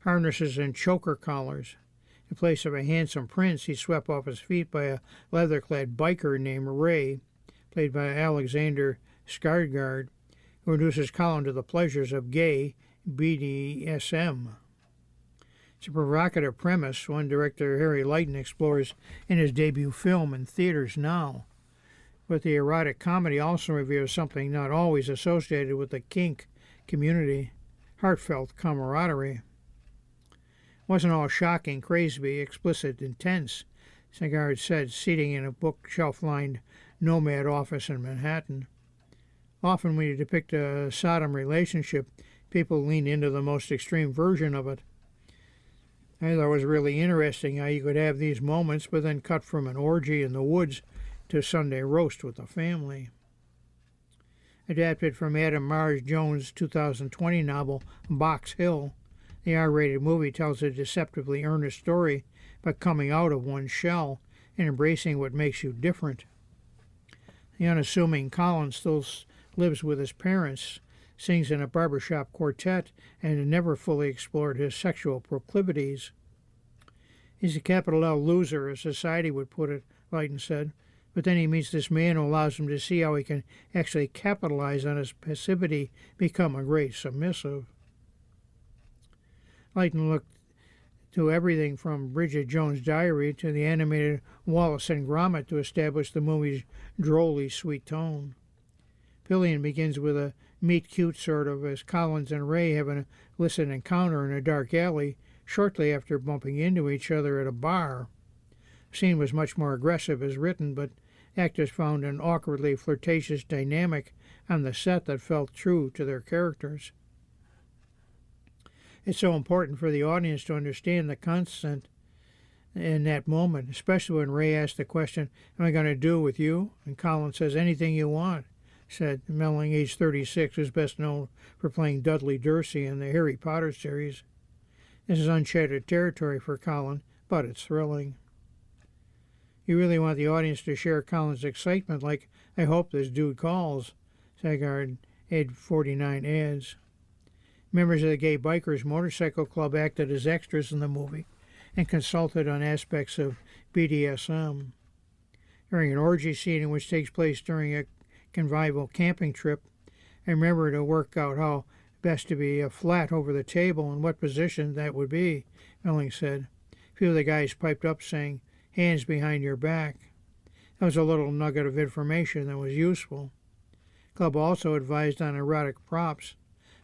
harnesses and choker collars. In place of a handsome prince, he's swept off his feet by a leather-clad biker named Ray, played by Alexander Skarsgård, who introduces Colin to the pleasures of gay BDSM. It's a provocative premise, one director Harry Leighton explores in his debut film in theaters now. But the erotic comedy also reveals something not always associated with the kink community: heartfelt camaraderie. It wasn't all shocking, crazy, explicit, intense, Skarsgård said, seating in a bookshelf-lined nomad office in Manhattan. Often when you depict a Sodom relationship, people lean into the most extreme version of it. I thought it was really interesting how you could have these moments, but then cut from an orgy in the woods to Sunday roast with the family. Adapted from Adam Mars Jones' 2020 novel Box Hill, the R-rated movie tells a deceptively earnest story about coming out of one's shell and embracing what makes you different. The unassuming Colin still lives with his parents, sings in a barbershop quartet, and never fully explored his sexual proclivities. He's a capital L loser, as society would put it, Leighton said, but then he meets this man who allows him to see how he can actually capitalize on his passivity, become a great submissive. Leighton looked to everything from Bridget Jones' Diary to the animated Wallace and Gromit to establish the movie's drolly sweet tone. Pillion begins with a meet-cute sort of, as Collins and Ray have an illicit encounter in a dark alley shortly after bumping into each other at a bar. The scene was much more aggressive as written, but actors found an awkwardly flirtatious dynamic on the set that felt true to their characters. It's so important for the audience to understand the consent in that moment, especially when Ray asks the question, "Am I going to do with you?" And Collins says, "Anything you want," said Melling, age 36, who's best known for playing Dudley Dursley in the Harry Potter series. This is uncharted territory for Colin, but it's thrilling. You really want the audience to share Colin's excitement, like, "I hope this dude calls," Skarsgård, age 49, adds. Members of the Gay Bikers Motorcycle Club acted as extras in the movie and consulted on aspects of BDSM. During an orgy scene, which takes place during a convivial camping trip, I remember to work out how best to be flat over the table and what position that would be, Melling said. A few of the guys piped up saying, "Hands behind your back." That was a little nugget of information that was useful. Club also advised on erotic props,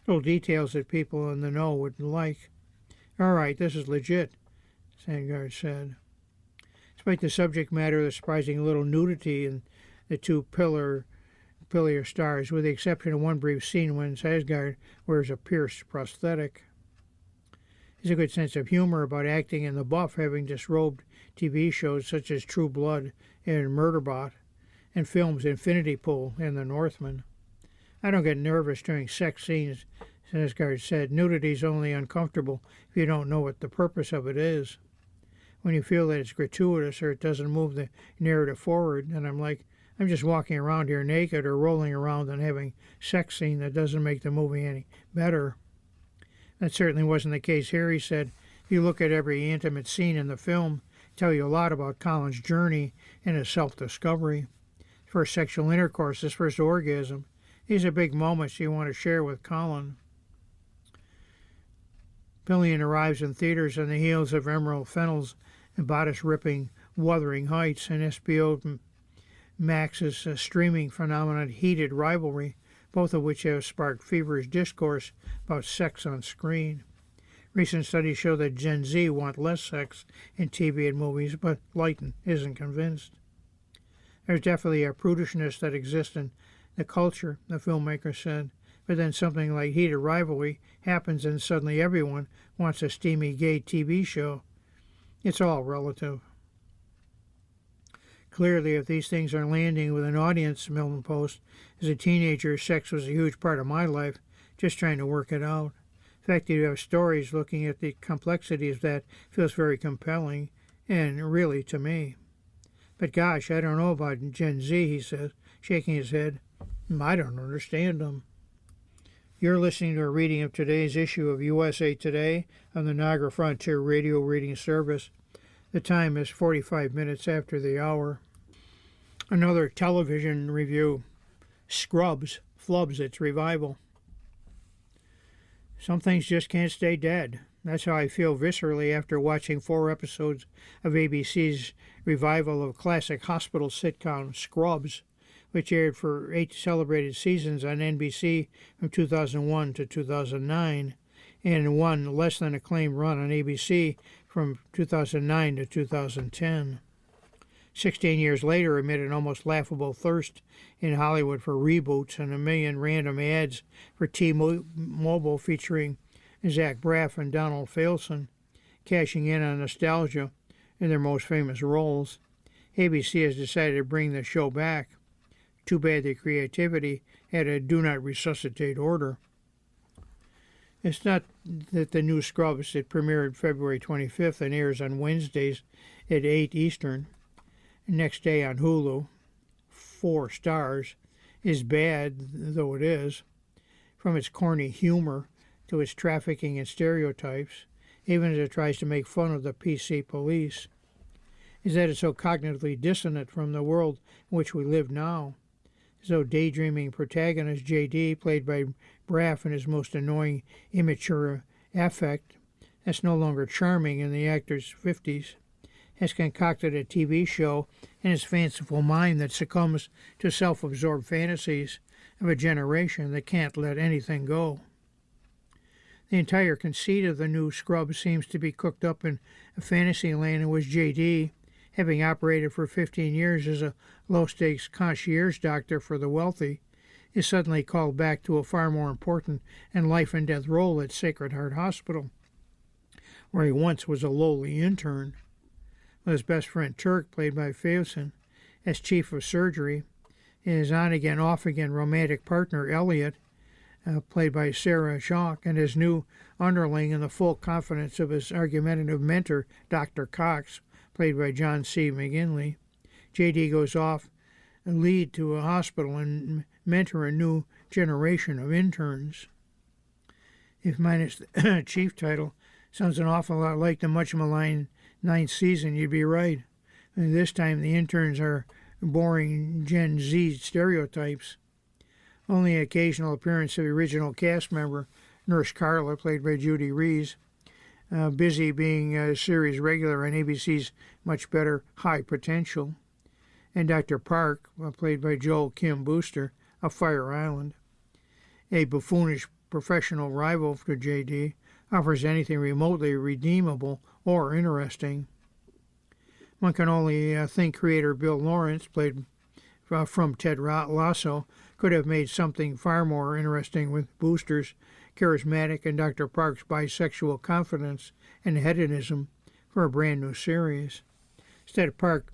little details that people in the know would like. "All right, this is legit," Skarsgård said. Despite the subject matter, the surprising little nudity in the two Pillar stars, with the exception of one brief scene when Skarsgård wears a pierced prosthetic. There's a good sense of humor about acting in The Buff, having disrobed TV shows such as True Blood and Murderbot, and films Infinity Pool and The Northman. "I don't get nervous during sex scenes," Skarsgård said. "Nudity's only uncomfortable if you don't know what the purpose of it is. When you feel that it's gratuitous or it doesn't move the narrative forward, and I'm just walking around here naked or rolling around and having sex scene that doesn't make the movie any better." That certainly wasn't the case here, he said. If you look at every intimate scene in the film, tell you a lot about Colin's journey and his self-discovery. His first sexual intercourse, his first orgasm. These are big moments you want to share with Colin. Pillion arrives in theaters on the heels of Emerald Fennell's bodice-ripping Wuthering Heights and HBO Max's streaming phenomenon Heated Rivalry, both of which have sparked feverish discourse about sex on screen. Recent studies show that Gen Z want less sex in TV and movies, but Leighton isn't convinced. There's definitely a prudishness that exists in the culture, the filmmaker said, but then something like Heated Rivalry happens and suddenly everyone wants a steamy gay TV show. It's all relative. Clearly, if these things are landing with an audience, Milton Post, as a teenager, sex was a huge part of my life, just trying to work it out. The fact that you have stories looking at the complexities of that feels very compelling, and really to me. But gosh, I don't know about Gen Z, he says, shaking his head. I don't understand them. You're listening to a reading of today's issue of USA Today on the Niagara Frontier Radio Reading Service. The time is 45 minutes after the hour. Another television review, Scrubs flubs its revival. Some things just can't stay dead. That's how I feel viscerally after watching 4 episodes of ABC's revival of classic hospital sitcom Scrubs, which aired for 8 celebrated seasons on NBC from 2001 to 2009, and one less than acclaimed run on ABC from 2009 to 2010. 16 years later, amid an almost laughable thirst in Hollywood for reboots and a million random ads for T-Mobile featuring Zach Braff and Donald Faison, cashing in on nostalgia in their most famous roles, ABC has decided to bring the show back. Too bad the creativity had a do not resuscitate order. It's not that the new Scrubs, it premiered February 25th and airs on Wednesdays at 8 Eastern, next day on Hulu, 4 stars, is bad, though it is, from its corny humor to its trafficking and stereotypes, even as it tries to make fun of the PC police, is that it's so cognitively dissonant from the world in which we live now. As though daydreaming protagonist J.D., played by Braff in his most annoying, immature affect, that's no longer charming in the actor's 50s, has concocted a TV show in his fanciful mind that succumbs to self-absorbed fantasies of a generation that can't let anything go. The entire conceit of the new Scrubs seems to be cooked up in a fantasy land in which J.D., having operated for 15 years as a low-stakes concierge doctor for the wealthy, is suddenly called back to a far more important and life-and-death role at Sacred Heart Hospital, where he once was a lowly intern, with his best friend Turk, played by Faison, as chief of surgery, and his on-again, off-again romantic partner Elliot, played by Sarah Chalke, and his new underling in the full confidence of his argumentative mentor, Dr. Cox, played by John C. McGinley. J.D. goes off and lead to a hospital and mentor a new generation of interns. If minus the chief title sounds an awful lot like the much-maligned 9th season, you'd be right. And this time the interns are boring Gen Z stereotypes. Only occasional appearance of the original cast member, Nurse Carla, played by Judy Rees, busy being a series regular on ABC's much better High Potential, and Dr. Park, played by Joel Kim Booster, of Fire Island. A buffoonish professional rival for J.D., offers anything remotely redeemable or interesting. One can only think creator Bill Lawrence, played from Ted Lasso, could have made something far more interesting with Booster's charismatic and Dr. Park's bisexual confidence and hedonism for a brand new series. Instead, Park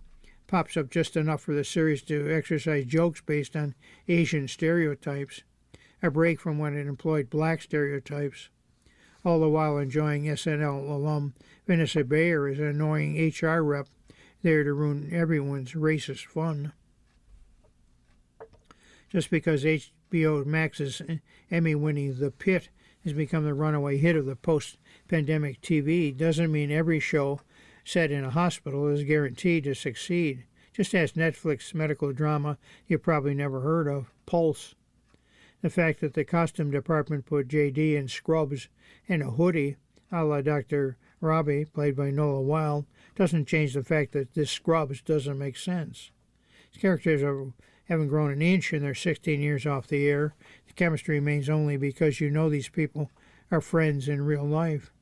pops up just enough for the series to exercise jokes based on Asian stereotypes, a break from when it employed black stereotypes, all the while enjoying SNL alum Vanessa Bayer as an annoying HR rep there to ruin everyone's racist fun. Just because HBO Max's Emmy-winning The Pitt has become the runaway hit of the post-pandemic TV doesn't mean every show set in a hospital is guaranteed to succeed. Just ask Netflix medical drama you probably never heard of, Pulse. The fact that the costume department put J.D. in scrubs and a hoodie, a la Dr. Robbie, played by Nola Wild, doesn't change the fact that this scrubs doesn't make sense. His characters haven't grown an inch in their 16 years off the air. The chemistry remains only because you know these people are friends in real life.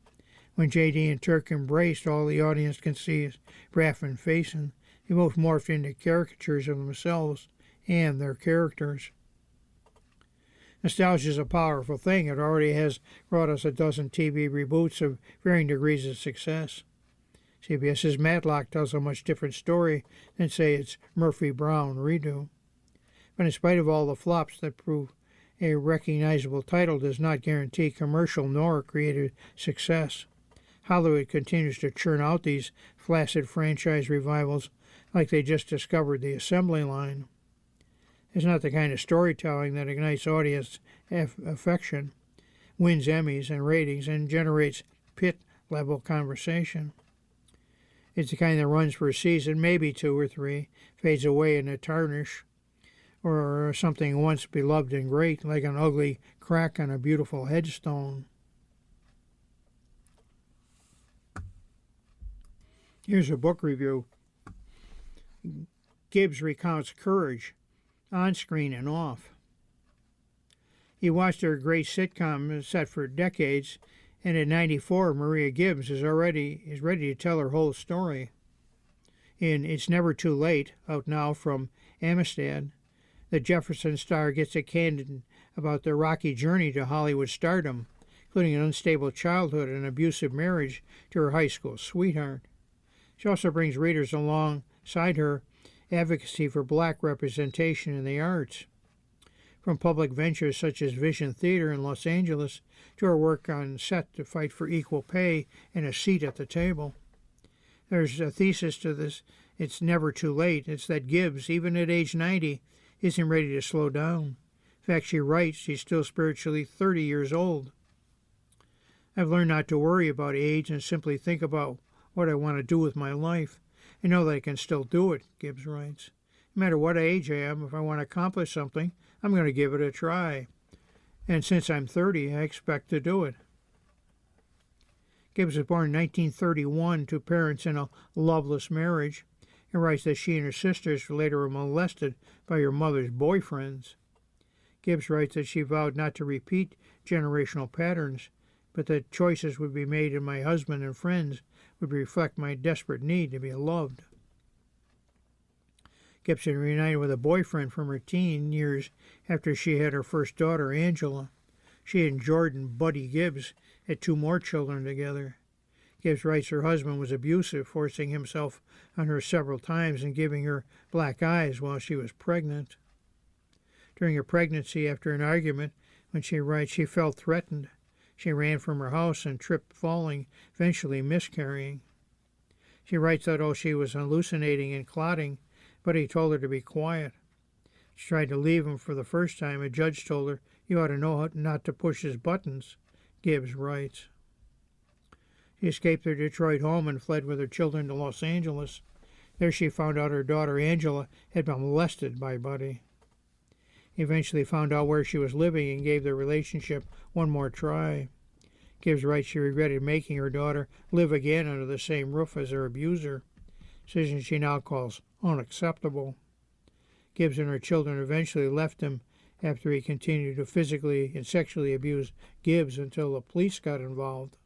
When J.D. and Turk embraced, all the audience can see is Braff and Faison. They both morphed into caricatures of themselves and their characters. Nostalgia is a powerful thing. It already has brought us a dozen TV reboots of varying degrees of success. CBS's Matlock tells a much different story than, say, its Murphy Brown redo. But in spite of all the flops that prove A recognizable title does not guarantee commercial nor creative success. Hollywood continues to churn out these flaccid franchise revivals like they just discovered the assembly line. It's not the kind of storytelling that ignites audience affection, wins Emmys and ratings, and generates pit-level conversation. It's the kind that runs for a season, maybe 2 or 3, fades away in a tarnish, or something once beloved and great, like an ugly crack on a beautiful headstone. Here's a book review. Gibbs recounts courage, on screen and off. He watched her great sitcom set for decades, and at 94, Maria Gibbs is ready to tell her whole story. In It's Never Too Late, out now from Amistad, the Jefferson star gets a candid about their rocky journey to Hollywood stardom, including an unstable childhood and abusive marriage to her high school sweetheart. She also brings readers alongside her advocacy for black representation in the arts. From public ventures such as Vision Theater in Los Angeles to her work on set to fight for equal pay and a seat at the table. There's a thesis to this. It's never too late. It's that Gibbs, even at age 90, isn't ready to slow down. In fact, she writes she's still spiritually 30 years old. I've learned not to worry about age and simply think about what I want to do with my life. I know that I can still do it, Gibbs writes. No matter what age I am, if I want to accomplish something, I'm going to give it a try. And since I'm 30, I expect to do it. Gibbs was born in 1931 to parents in a loveless marriage, and writes that she and her sisters later were molested by her mother's boyfriends. Gibbs writes that she vowed not to repeat generational patterns, but that choices would be made in my husband and friends would reflect my desperate need to be loved. Gibson reunited with a boyfriend from her teen years after she had her first daughter, Angela. She and Jordan Buddy Gibbs had 2 more children together. Gibbs writes her husband was abusive, forcing himself on her several times and giving her black eyes while she was pregnant. During her pregnancy, after an argument, when she writes she felt threatened, she ran from her house and tripped, falling, eventually miscarrying. She writes that although she was hallucinating and clotting, but he told her to be quiet. She tried to leave him for the first time. A judge told her, "You ought to know how not to push his buttons," Gibbs writes. She escaped their Detroit home and fled with her children to Los Angeles. There she found out her daughter Angela had been molested by Buddy. He eventually found out where she was living and gave their relationship one more try. Gibbs writes she regretted making her daughter live again under the same roof as her abuser, a decision she now calls unacceptable. Gibbs and her children eventually left him after he continued to physically and sexually abuse Gibbs until the police got involved.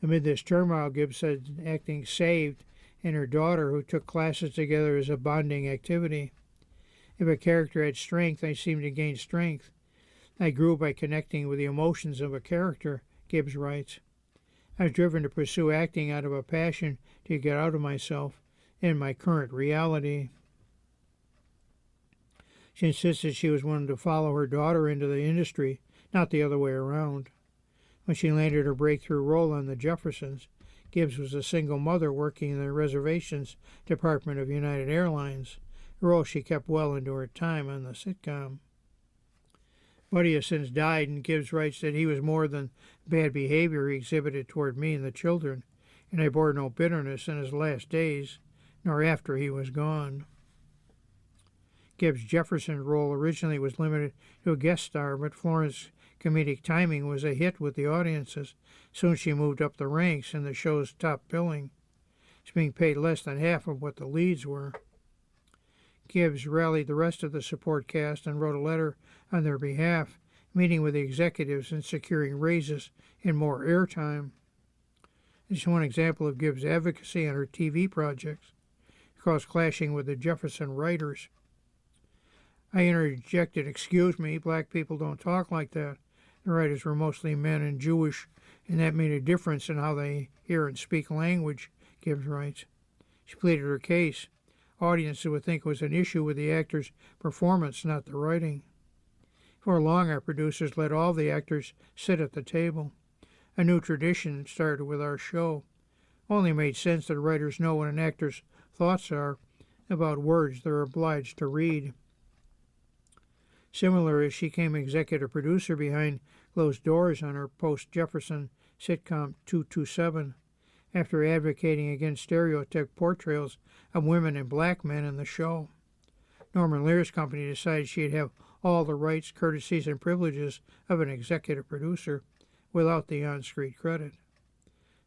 Amid this turmoil, Gibbs said acting saved and her daughter, who took classes together as a bonding activity. If a character had strength, I seemed to gain strength. I grew by connecting with the emotions of a character, Gibbs writes. I was driven to pursue acting out of a passion to get out of myself and my current reality. She insisted she was willing to follow her daughter into the industry, not the other way around. When she landed her breakthrough role on The Jeffersons, Gibbs was a single mother working in the reservations department of United Airlines, a role she kept well into her time on the sitcom. Buddy has since died, and Gibbs writes that he was more than bad behavior he exhibited toward me and the children, and I bore no bitterness in his last days, nor after he was gone. Gibbs' Jefferson role originally was limited to a guest star, but Florence's comedic timing was a hit with the audiences. Soon she moved up the ranks in the show's top billing. She's being paid less than half of what the leads were. Gibbs rallied the rest of the support cast and wrote a letter on their behalf, meeting with the executives and securing raises and more airtime. This is one example of Gibbs' advocacy on her TV projects. It caused clashing with the Jefferson writers. I interjected, "Excuse me, black people don't talk like that." The writers were mostly men and Jewish, and that made a difference in how they hear and speak language, Gibbs writes. She pleaded her case. Audiences would think it was an issue with the actor's performance, not the writing. For long, our producers let all the actors sit at the table. A new tradition started with our show. Only made sense that writers know what an actor's thoughts are about words they're obliged to read. Similarly, she became executive producer behind closed doors on her post-Jefferson sitcom 227, after advocating against stereotypic portrayals of women and black men in the show. Norman Lear's company decided she'd have all the rights, courtesies, and privileges of an executive producer without the on-screen credit.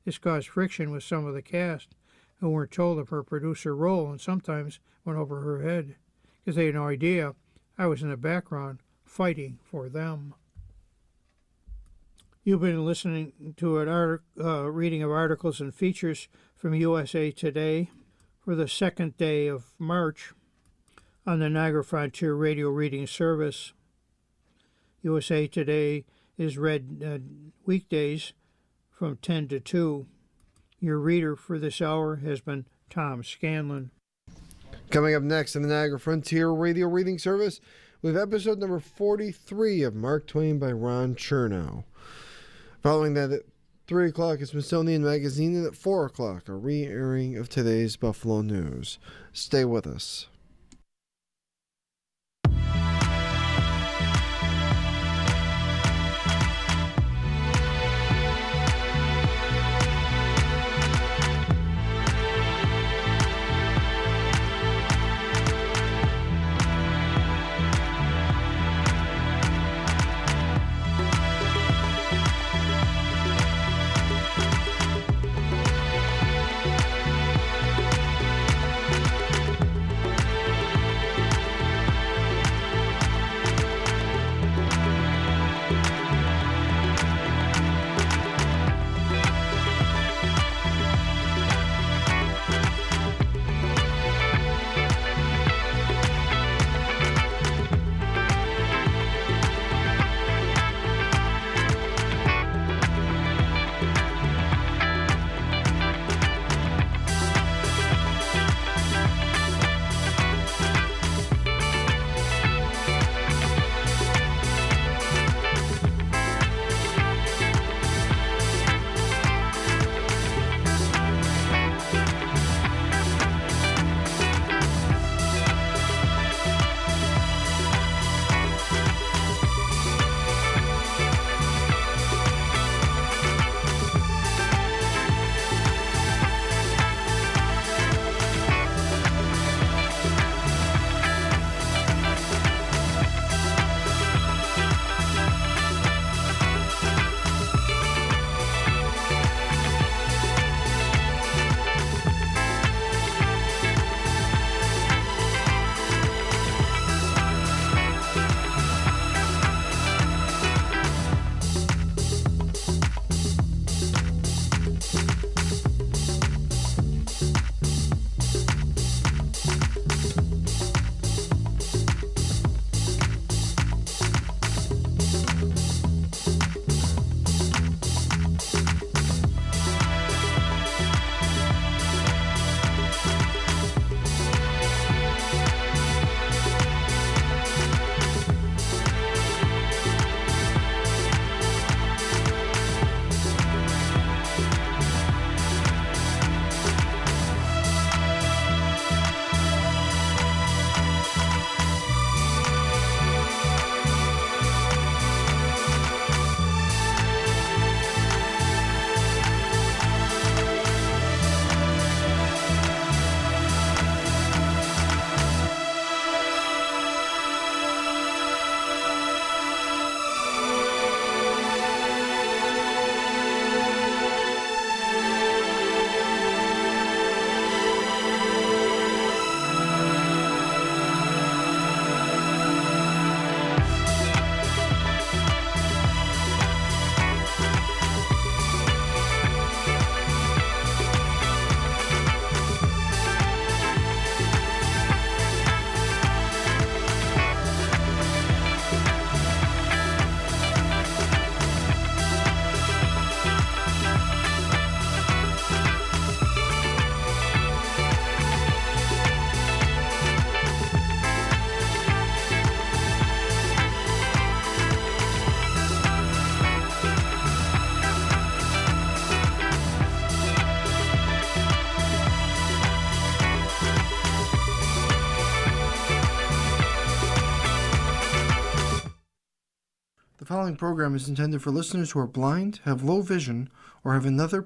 This caused friction with some of the cast, who weren't told of her producer role and sometimes went over her head, because they had no idea I was in the background fighting for them. You've been listening to a reading of articles and features from USA Today for the second day of March on the Niagara Frontier Radio Reading Service. USA Today is read weekdays from 10 to 2. Your reader for this hour has been Tom Scanlon. Coming up next on the Niagara Frontier Radio Reading Service, we have episode number 43 of Mark Twain by Ron Chernow. Following that, at 3 o'clock is Smithsonian Magazine, and at 4 o'clock, a re-airing of today's Buffalo News. Stay with us. following program is intended for listeners who are blind, have low vision, or have another